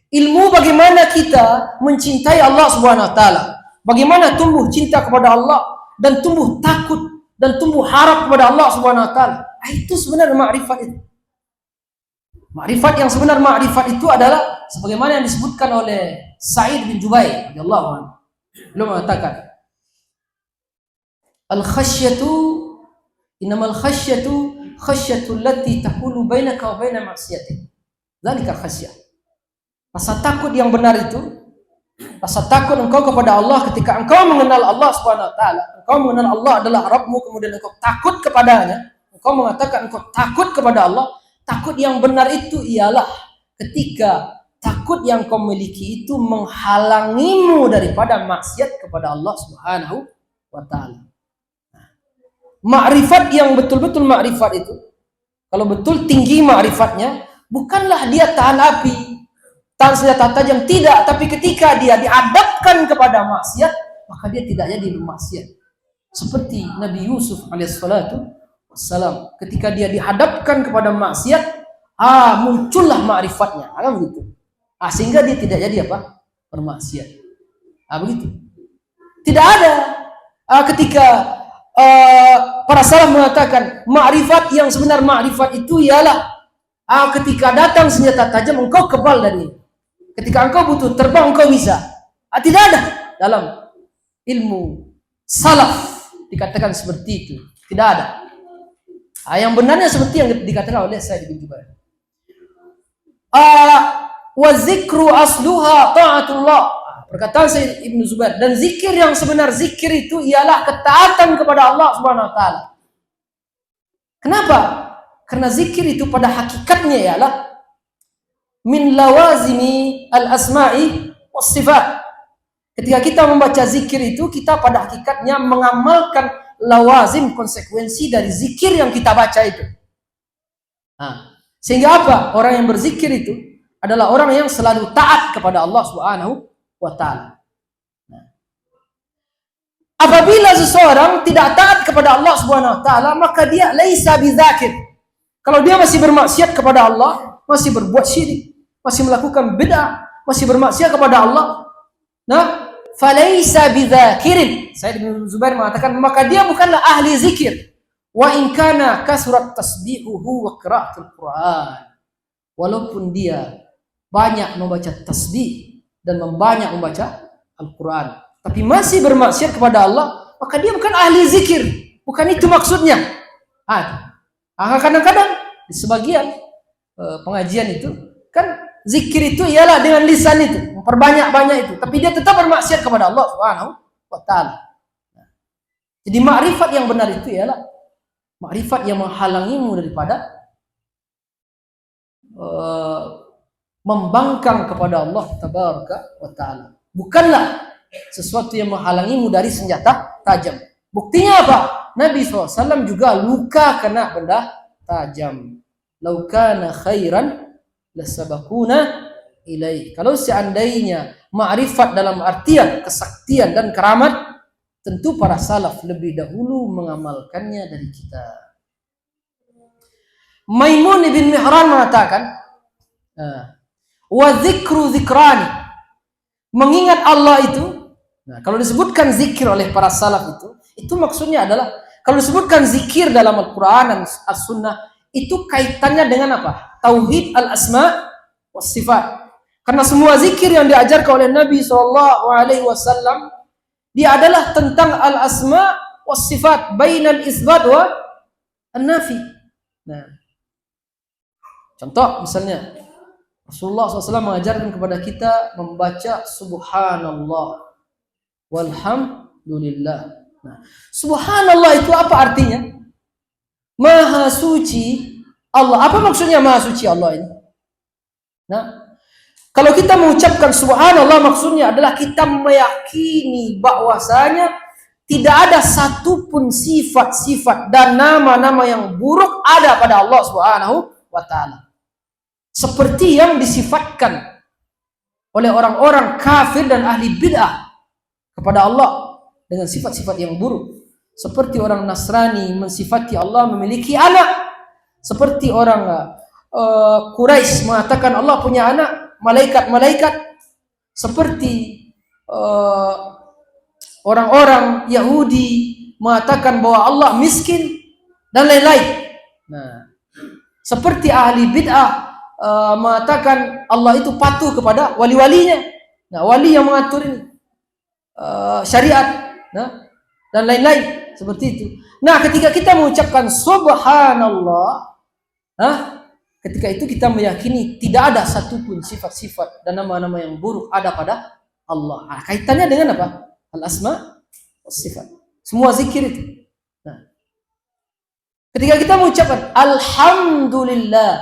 Ilmu bagaimana kita mencintai Allah Subhanahu wa taala. Bagaimana tumbuh cinta kepada Allah dan tumbuh takut dan tumbuh harap kepada Allah Subhanahu wa taala. Itu sebenarnya ma'rifat itu. Ma'rifat yang sebenar ma'rifat itu adalah sebagaimana yang disebutkan oleh Sa'id bin Jubair radhiyallahu anhu. Beliau mengatakan, al-khasyatu innamal khasyatu khasyatul lati tahulu bainaka wa baina ma'siyatik. Dzalika khasyah. Rasa takut yang benar itu, rasa takut engkau kepada Allah ketika engkau mengenal Allah Subhanahu wa taala, engkau mengenal Allah adalah Rabbmu, kemudian engkau takut kepadanya, engkau mengatakan engkau takut kepada Allah. Takut yang benar itu ialah ketika takut yang kau miliki itu menghalangimu daripada maksiat kepada Allah Subhanahu wa taala. Ma'rifat yang betul-betul ma'rifat itu, kalau betul tinggi ma'rifatnya, bukanlah dia tahan api, tahan senjata tajam, tidak, tapi ketika dia dihadapkan kepada maksiat, maka dia tidak jadi bermaksiat. Seperti Nabi Yusuf alaihissalatu wassalam, ketika dia dihadapkan kepada maksiat, muncullah ma'rifatnya, begitu. Sehingga dia tidak jadi apa? Bermaksiat. Begitu. Tidak ada ketika para salaf mengatakan ma'rifat yang sebenar ma'rifat itu ialah ketika datang senjata tajam engkau kebal dari. Ketika engkau butuh terbang engkau bisa. Tidak ada dalam ilmu salaf dikatakan seperti itu. Tidak ada. Yang benarnya seperti yang dikatakan oleh Sa'id bin Jubair. Wa zikru asluha ta'atullah. Perkataan Sayyid Ibnu Zubair, dan zikir yang sebenar zikir itu ialah ketaatan kepada Allah Subhanahu wa taala. Kenapa? Karena zikir itu pada hakikatnya ialah min lawazimi al-asma'i was sifat. Ketika kita membaca zikir itu, kita pada hakikatnya mengamalkan lawazim, konsekuensi dari zikir yang kita baca itu. Sehingga apa? Orang yang berzikir itu adalah orang yang selalu taat kepada Allah Subhanahu wa ta'ala. Apabila seseorang tidak taat kepada Allah Subhanahu wa ta'ala, maka dia laisa bidzakir. Kalau dia masih bermaksiat kepada Allah, masih berbuat syirik, masih melakukan bid'ah, masih bermaksiat kepada Allah, falaisa bidzakirin. Sayyid bin Zubair mengatakan, maka dia bukanlah ahli zikir. Wa in kana kasrat tasbihuhu wa qiraatul Qur'an. Walaupun dia banyak membaca tasbih dan banyak membaca Al-Quran, tapi masih bermaksiat kepada Allah, maka dia bukan ahli zikir. Bukan itu maksudnya. Kadang-kadang di sebagian pengajian itu kan zikir itu ialah dengan lisan itu, memperbanyak-banyak itu, tapi dia tetap bermaksiat kepada Allah Subhanahu wa taala. Jadi makrifat yang benar itu ialah makrifat yang menghalangimu daripada membangkang kepada Allah Tabaraka wa taala. Bukanlah sesuatu yang menghalangimu dari senjata tajam. Buktinya apa? Nabi SAW juga luka kena benda tajam. Lau kana khairan lasabakuna ilaih. Kalau seandainya ma'rifat dalam artian kesaktian dan keramat, tentu para salaf lebih dahulu mengamalkannya dari kita. Maimun ibn Mihran mengatakan, wa dzikru dzikrani, mengingat Allah itu. Nah, kalau disebutkan zikir oleh para salaf itu maksudnya adalah, kalau disebutkan zikir dalam Al-Quran dan As-Sunnah, itu kaitannya dengan apa? Tauhid al-asma was sifat. Karena semua zikir yang diajarkan oleh Nabi SAW, dia adalah tentang al-asma was sifat, bainal isbat wa an-nafi. Nah, contoh misalnya Rasulullah SAW mengajarkan kepada kita membaca subhanallah walhamdulillah. Nah, subhanallah itu apa artinya? Maha suci Allah. Apa maksudnya maha suci Allah ini? Nah, kalau kita mengucapkan subhanallah, maksudnya adalah kita meyakini bahwasanya tidak ada satupun sifat-sifat dan nama-nama yang buruk ada pada Allah Subhanahu wa taala, seperti yang disifatkan oleh orang-orang kafir dan ahli bid'ah kepada Allah dengan sifat-sifat yang buruk. Seperti orang Nasrani mensifati Allah memiliki anak, seperti orang Quraisy mengatakan Allah punya anak, malaikat-malaikat, seperti orang-orang Yahudi mengatakan bahwa Allah miskin dan lain-lain. Nah, seperti ahli bid'ah mengatakan Allah itu patuh kepada wali-walinya. Nah, wali yang mengatur ini syariat, nah, dan lain-lain seperti itu. Nah, ketika kita mengucapkan subhanallah, ketika itu kita meyakini tidak ada satupun sifat-sifat dan nama-nama yang buruk ada pada Allah. Nah, kaitannya dengan apa? Al-asma was sifat. Semua zikir itu. Nah, ketika kita mengucapkan alhamdulillah,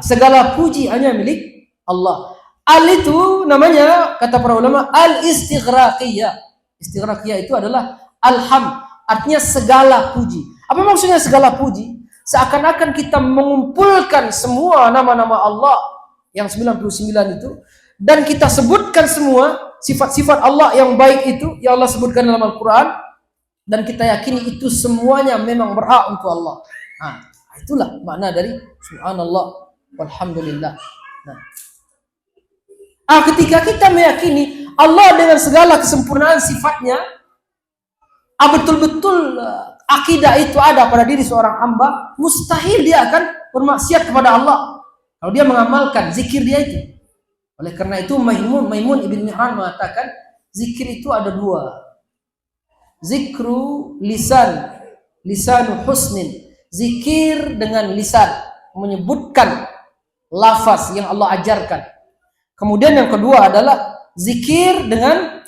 segala puji hanya milik Allah. Al itu namanya, kata para ulama, al-istighraqiyah. Istighraqiyah itu adalah alham, artinya segala puji. Apa maksudnya segala puji? Seakan-akan kita mengumpulkan semua nama-nama Allah yang 99 itu, dan kita sebutkan semua sifat-sifat Allah yang baik itu yang Allah sebutkan dalam Al-Quran, dan kita yakini itu semuanya memang berhak untuk Allah. Nah, itulah makna dari subhanallah walhamdulillah. Nah, ketika kita meyakini Allah dengan segala kesempurnaan sifatnya, betul-betul akidah itu ada pada diri seorang hamba, mustahil dia akan bermaksiat kepada Allah kalau dia mengamalkan zikir dia itu. Oleh karena itu Maimun ibn Mihran mengatakan zikir itu ada dua. Zikru lisanu husnin, zikir dengan lisan, menyebutkan lafaz yang Allah ajarkan. Kemudian yang kedua adalah zikir dengan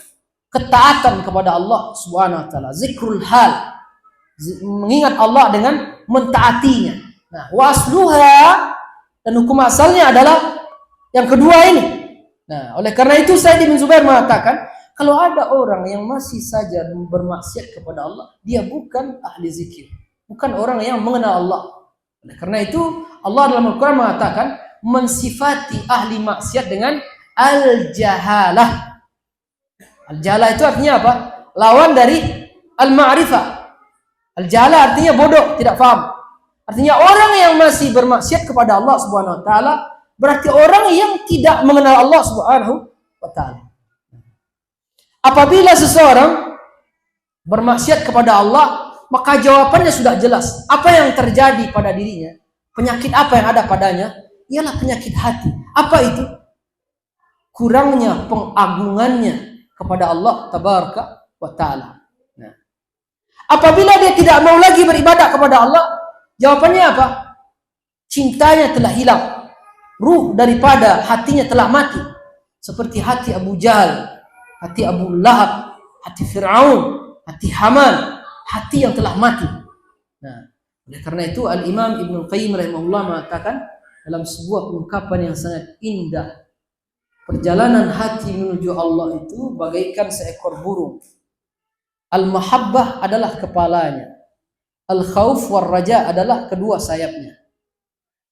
ketaatan kepada Allah Subhanahu wa taala, zikrul hal, mengingat Allah dengan mentaatinya. Nah, wasluha, dan hukum asalnya adalah yang kedua ini. Nah, oleh karena itu Sa'id bin Zubair mengatakan, kalau ada orang yang masih saja bermaksiat kepada Allah, dia bukan ahli zikir, bukan orang yang mengenal Allah. Oleh karena itu Allah dalam Al-Quran mengatakan, mensifati ahli maksiat dengan al-jahalah. Al-jahalah itu artinya apa? Lawan dari al-ma'rifah. Al-jahalah artinya bodoh, tidak paham. Artinya orang yang masih bermaksiat kepada Allah Subhanahu wa taala berarti orang yang tidak mengenal Allah Subhanahu wa taala. Apabila seseorang bermaksiat kepada Allah maka jawabannya sudah jelas. Apa yang terjadi pada dirinya, penyakit apa yang ada padanya, ialah penyakit hati. Apa itu? Kurangnya pengagungannya kepada Allah Tabaraka wa Ta'ala. Nah, apabila dia tidak mau lagi beribadah kepada Allah, jawabannya apa? Cintanya telah hilang. Ruh daripada hatinya telah mati. Seperti hati Abu Jahal, hati Abu Lahab, hati Fir'aun, hati Haman, hati yang telah mati. Nah, oleh karena itu Al-Imam Ibnu Qayyim rahimahullah mengatakan dalam sebuah ungkapan yang sangat indah, perjalanan hati menuju Allah itu bagaikan seekor burung. Al-mahabbah adalah kepalanya, al-khauf war raja adalah kedua sayapnya.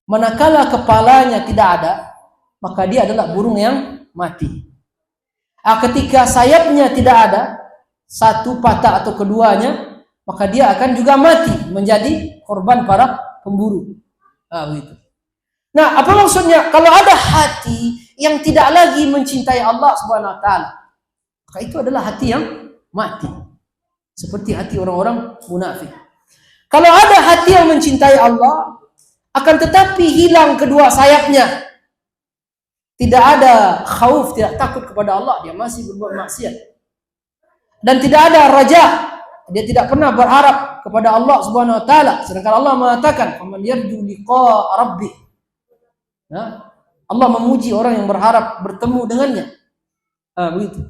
Manakala kepalanya tidak ada, maka dia adalah burung yang mati. Ketika sayapnya tidak ada, satu patah atau keduanya, maka dia akan juga mati, menjadi korban para pemburu. Begitu. Nah, apa maksudnya? Kalau ada hati yang tidak lagi mencintai Allah Subhanahu wa Ta'ala, maka itu adalah hati yang mati. Seperti hati orang-orang munafik. Kalau ada hati yang mencintai Allah, akan tetapi hilang kedua sayapnya, tidak ada khauf, tidak takut kepada Allah, dia masih berbuat maksiat. Dan tidak ada raja, dia tidak pernah berharap kepada Allah Subhanahu wa Ta'ala. Sedangkan Allah mengatakan, "Faman yarju liqa'a rabbih." Nah, Allah memuji orang yang berharap bertemu dengannya. Begitu.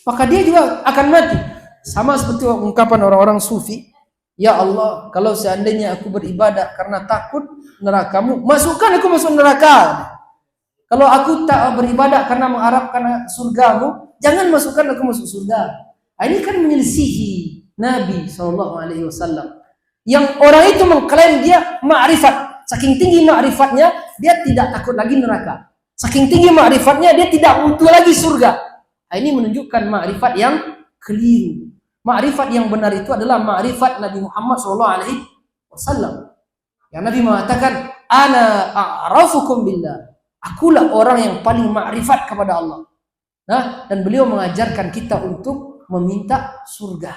Maka dia juga akan mati. Sama seperti ungkapan orang-orang sufi, "Ya Allah, kalau seandainya aku beribadah karena takut nerakamu, masukkan aku masuk neraka. Kalau aku tak beribadah karena mengharapkan surgamu, jangan masukkan aku masuk surga." Ini kan menyelisihi Nabi SAW. Yang orang itu mengklaim dia ma'rifat. Saking tinggi ma'rifatnya, dia tidak takut lagi neraka. Saking tinggi ma'rifatnya, dia tidak butuh lagi surga. Ini menunjukkan ma'rifat yang keliru. Ma'rifat yang benar itu adalah ma'rifat Nabi Muhammad SAW. Yang Nabi mengatakan, "Ana a'rafukum billah." Akulah orang yang paling ma'rifat kepada Allah. Nah, dan beliau mengajarkan kita untuk meminta surga.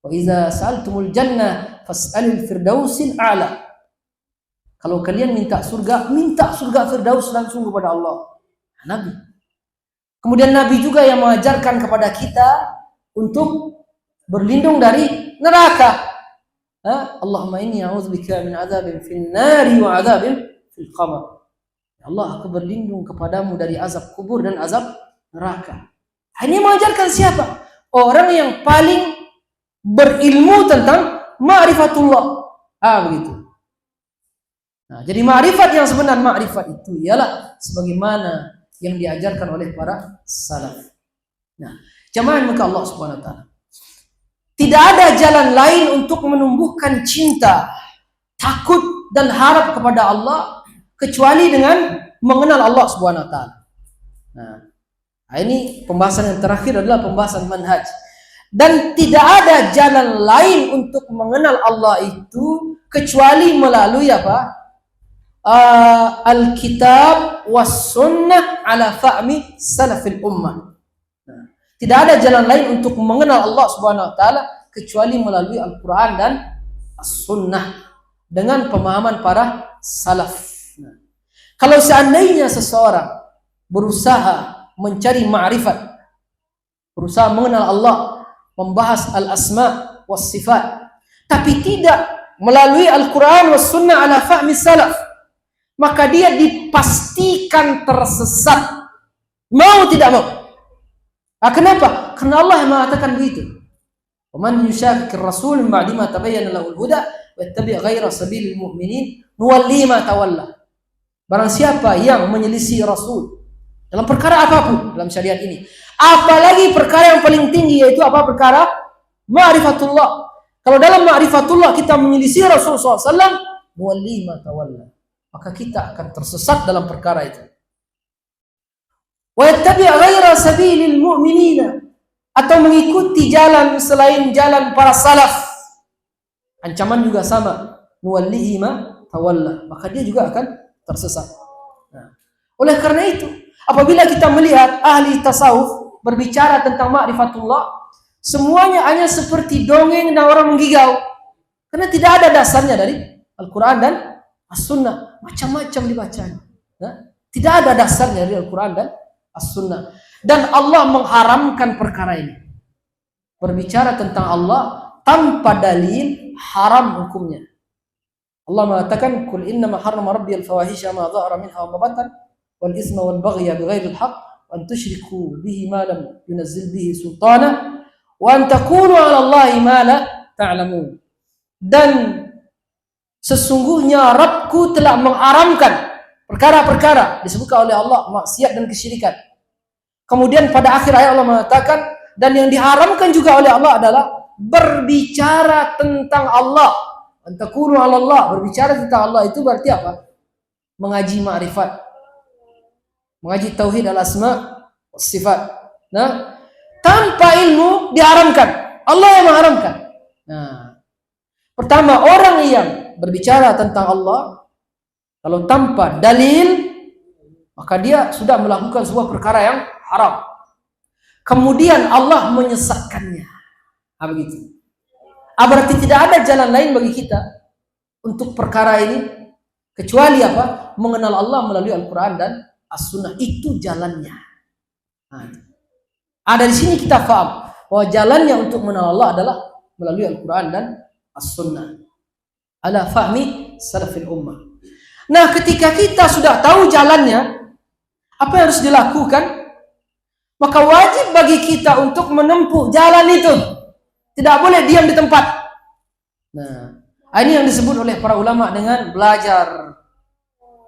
Wa iza sa'altumul jannah fas'alil firdausil a'la. Kalau kalian minta surga Firdaus langsung kepada Allah. Nabi. Kemudian Nabi juga yang mengajarkan kepada kita untuk berlindung dari neraka. Allahumma inni a'udzubika min adzabin fin nari wa adzabin fil qabr. Ya Allah, aku berlindung kepadamu dari azab kubur dan azab neraka. Ini mengajarkan siapa? Orang yang paling berilmu tentang ma'rifatullah. Begitu. Nah, jadi ma'rifat yang sebenar, ma'rifat itu ialah sebagaimana yang diajarkan oleh para salaf. Nah, jamaah muka Allah Subhanahu wa Ta'ala. Tidak ada jalan lain untuk menumbuhkan cinta, takut dan harap kepada Allah kecuali dengan mengenal Allah Subhanahu wa Ta'ala. Nah, ini pembahasan yang terakhir adalah pembahasan manhaj. Dan tidak ada jalan lain untuk mengenal Allah itu kecuali melalui apa? Alkitab was sunnah ala fahmi salafil ummah. Tidak ada jalan lain untuk mengenal Allah Subhanahu wa Ta'ala kecuali melalui Al-Quran dan As-Sunnah dengan pemahaman para salaf. Kalau seandainya seseorang berusaha mencari ma'rifat, berusaha mengenal Allah, membahas al-asma was sifat, tapi tidak melalui Al-Quran was Sunnah ala fahmi salaf, maka dia dipastikan tersesat, mau tidak mau. Kenapa? Karena Allah yang mengatakan begitu. "Waman yushaqiqir rasul min ba'di ma tabayyana lahul huda wa yattabi' ghaira sabilil mu'minin nuwallihi ma tawalla." Barang siapa yang menyelisih Rasul dalam perkara apapun dalam syariat ini, apalagi perkara yang paling tinggi, yaitu apa? Perkara ma'rifatullah. Kalau dalam ma'rifatullah kita menyelisih Rasul SAW, nuwallihi ma tawalla, maka kita akan tersesat dalam perkara itu. Wa yattabi' ghaira sabilil mu'minina, atau mengikuti jalan selain jalan para salaf. Ancaman juga sama, nuwallihi ma tawalla, maka dia juga akan tersesat. Nah, oleh karena itu, apabila kita melihat ahli tasawuf berbicara tentang ma'rifatullah, Semuanya hanya seperti dongeng dan orang menggigau. Karena tidak ada dasarnya dari Al-Quran dan As-Sunnah. Macam-macam dibacanya. Tidak ada dasarnya dari Al-Quran dan As-Sunnah. Dan Allah mengharamkan perkara ini. Berbicara tentang Allah tanpa dalil, haram hukumnya. Allah mengatakan, "Qul innama harrama rabbi al-fawahisha ma dhahara minha wa ma batan wal itsma wal baghya bighairi al-haqq wa an tusyriku bihi ma lam yunzil bihi sultana wa an taqulu 'ala Allahi ma la ta'lamun." Dan sesungguhnya Rabbku telah mengharamkan perkara-perkara disebutkan oleh Allah, maksiat dan kesyirikan. Kemudian pada akhir ayat Allah mengatakan, dan yang diharamkan juga oleh Allah adalah berbicara tentang Allah. Antakunu 'ala Allah, berbicara tentang Allah itu berarti apa? Mengaji ma'rifat, mengaji tauhid al-asma wa sifat. Nah, tanpa ilmu diharamkan. Allah yang mengharamkan. Nah, pertama, orang yang berbicara tentang Allah kalau tanpa dalil, maka dia sudah melakukan sebuah perkara yang haram. Kemudian Allah menyesatkannya. Begitu. Berarti tidak ada jalan lain bagi kita untuk perkara ini kecuali apa? Mengenal Allah melalui Al-Quran dan As-Sunnah. Itu jalannya. Dari sini kita paham bahwa jalannya untuk mengenal Allah adalah melalui Al-Quran dan As-Sunnah. Ala fahmi salafil ummah. Nah, ketika kita sudah tahu jalannya, apa yang harus dilakukan? Maka wajib bagi kita untuk menempuh jalan itu. Tidak boleh diam di tempat. Nah, ini yang disebut oleh para ulama dengan belajar.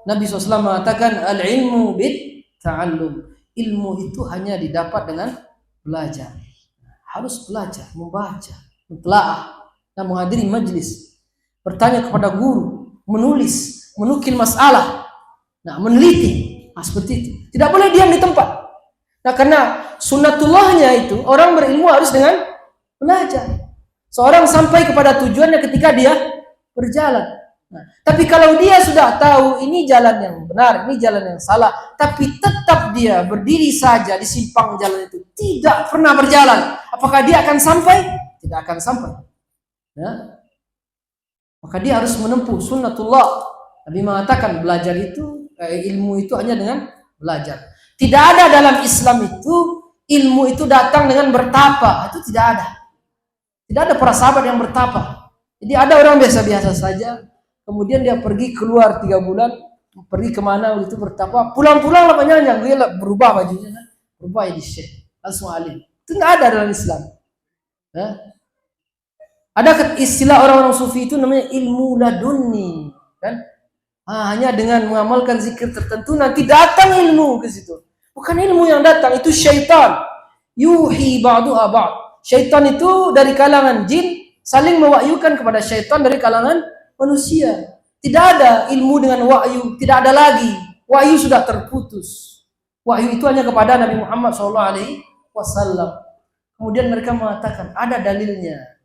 Nabi SAW mengatakan, al-ilmu bit ta'allum. Ilmu itu hanya didapat dengan belajar. Harus belajar, membaca, mentelaah, dan menghadiri majlis. Bertanya kepada guru, menulis, menukil masalah. Nah, meneliti. Nah, seperti itu. Tidak boleh diam di tempat. Nah, karena sunnatullahnya itu, orang berilmu harus dengan belajar. Seorang sampai kepada tujuannya ketika dia berjalan. Nah, tapi kalau dia sudah tahu ini jalan yang benar, ini jalan yang salah, tapi tetap dia berdiri saja di simpang jalan itu, tidak pernah berjalan, apakah dia akan sampai? Tidak akan sampai. Ya. Maka dia harus menempuh sunnatullah. Nabi mengatakan belajar itu, ilmu itu hanya dengan belajar. Tidak ada dalam Islam itu ilmu itu datang dengan bertapa, itu tidak ada. Tidak ada para sahabat yang bertapa. Jadi ada orang biasa-biasa saja, kemudian dia pergi keluar 3 bulan, pergi kemana itu bertapa, pulang-pulang lamanya dia berubah bajunya, berubah jadi syekh, langsung alim. Itu tidak ada dalam Islam. Ya. Ada istilah orang-orang sufi itu namanya ilmu laduni, kan? Hanya dengan mengamalkan zikir tertentu nanti datang ilmu ke situ. Bukan ilmu yang datang, itu syaitan. Yuhi ba'duha ba'd. Syaitan itu dari kalangan jin saling mewahyukan kepada syaitan dari kalangan manusia. Tidak ada ilmu dengan wahyu, tidak ada lagi. Wahyu sudah terputus. Wahyu itu hanya kepada Nabi Muhammad SAW. Kemudian mereka mengatakan ada dalilnya.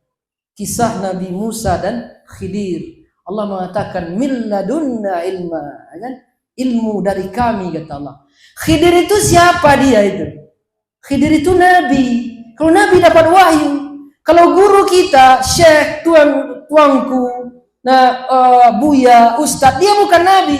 Kisah Nabi Musa dan Khidir. Allah mengatakan min ladunna ilma, kan? Ilmu dari kami, kata Allah. Khidir itu siapa dia itu? Khidir itu nabi. Kalau nabi dapat wahyu, kalau guru kita, syekh, tuanku, buya, ustadz, dia bukan nabi.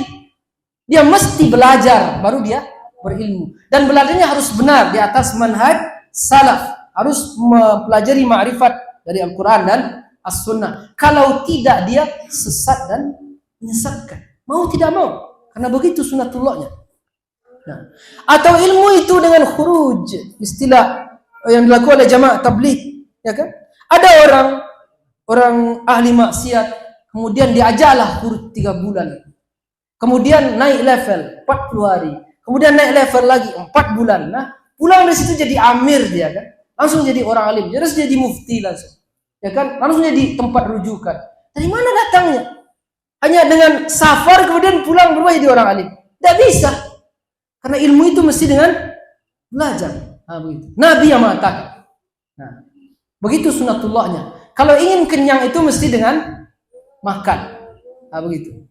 Dia mesti belajar, baru dia berilmu. Dan belajarnya harus benar di atas manhaj salaf. Harus mempelajari ma'rifat dari Al-Quran dan As-Sunnah. Kalau tidak, dia sesat dan menyesatkan. Mau tidak mau. Karena begitu sunnatullahnya. Nah, atau ilmu itu dengan khuruj, istilah yang dilakukan oleh jamaah tabligh, ya kan? Ada orang ahli maksiat, kemudian diajaklah khuruj 3 bulan. Kemudian naik level 40 hari. Kemudian naik level lagi 4 bulan. Nah, pulang dari situ jadi amir dia, kan? Langsung jadi orang alim, terus jadi mufti langsung. Ya kan? Langsung jadi tempat rujukan. Dari mana datangnya? Hanya dengan safar kemudian pulang berubah jadi orang alim. Tidak bisa. Karena ilmu itu mesti dengan belajar. Begitu. Nabi yang mengatakan. Nah, begitu sunnatullahnya. Kalau ingin kenyang itu mesti dengan makan. Begitu.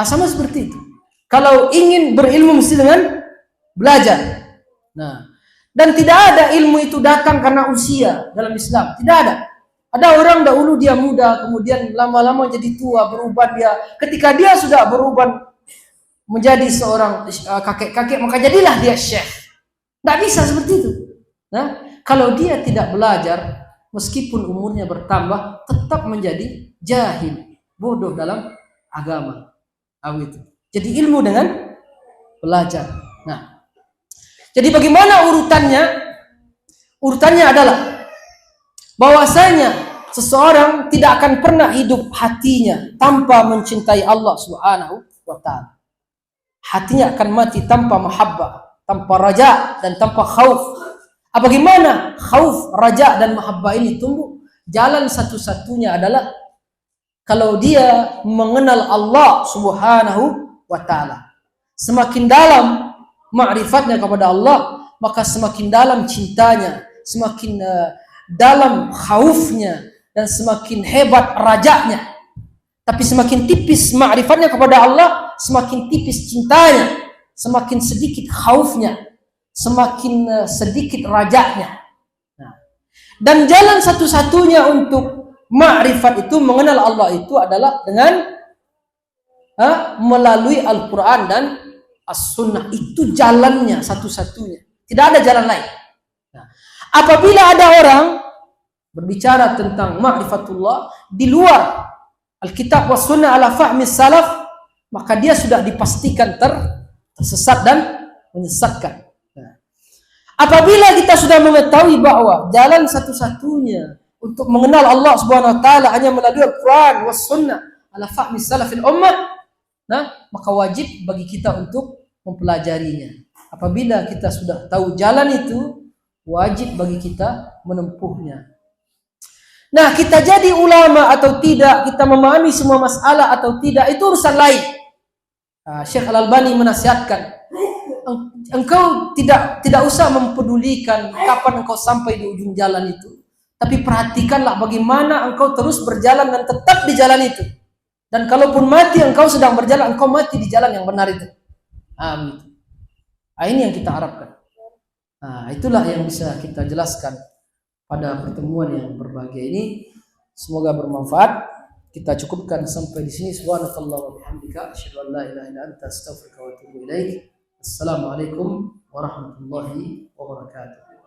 Sama seperti itu. Kalau ingin berilmu mesti dengan belajar. Nah, Dan tidak ada ilmu itu datang karena usia dalam Islam. Tidak ada. Ada orang dahulu dia muda, kemudian lama-lama jadi tua, berubah dia. Ketika dia sudah berubah menjadi seorang kakek-kakek, maka jadilah dia syekh. Tidak bisa seperti itu. Nah, kalau dia tidak belajar, meskipun umurnya bertambah, tetap menjadi jahil, bodoh dalam agama. Itu. Jadi ilmu dengan belajar. Nah, jadi bagaimana urutannya? Urutannya adalah bahwasanya seseorang tidak akan pernah hidup hatinya tanpa mencintai Allah Subhanahu wa taala. Hatinya akan mati tanpa mahabbah, tanpa raja dan tanpa khauf. Bagaimana khauf, raja dan mahabbah ini tumbuh? Jalan satu-satunya adalah kalau dia mengenal Allah Subhanahu wa taala. Semakin dalam ma'rifatnya kepada Allah, maka semakin dalam cintanya, semakin dalam khaufnya, dan semakin hebat rajanya. Tapi semakin tipis ma'rifatnya kepada Allah, semakin tipis cintanya, semakin sedikit khaufnya, semakin sedikit rajanya. Nah, dan jalan satu-satunya untuk ma'rifat itu, mengenal Allah itu adalah dengan melalui Al-Quran dan As-Sunnah. Itu jalannya satu-satunya. Tidak ada jalan lain. Nah, apabila ada orang berbicara tentang ma'rifatullah di luar Alkitab wa Sunnah ala fahmi salaf, maka dia sudah dipastikan tersesat dan menyesatkan. Nah, apabila kita sudah mengetahui bahwa jalan satu-satunya untuk mengenal Allah Subhanahu wa taala hanya melalui Al-Quran wa Sunnah ala fahmi salafil ummah, nah, maka wajib bagi kita untuk mempelajarinya. Apabila kita sudah tahu jalan itu, wajib bagi kita menempuhnya. Nah, kita jadi ulama atau tidak, kita memahami semua masalah atau tidak, itu urusan lain. Syekh Al-Albani menasihatkan, engkau tidak usah mempedulikan kapan engkau sampai di ujung jalan itu, tapi perhatikanlah bagaimana engkau terus berjalan dan tetap di jalan itu. Dan kalaupun mati engkau sedang berjalan, engkau mati di jalan yang benar itu. Amin. Ini yang kita harapkan. Itulah yang bisa kita jelaskan pada pertemuan yang berbahagia ini. Semoga bermanfaat. Kita cukupkan sampai di sini. Subhanakallah wa bihamdika asyhadu an la ilaha illa anta astaghfiruka wa atubu ilaik. Assalamualaikum warahmatullahi wabarakatuh.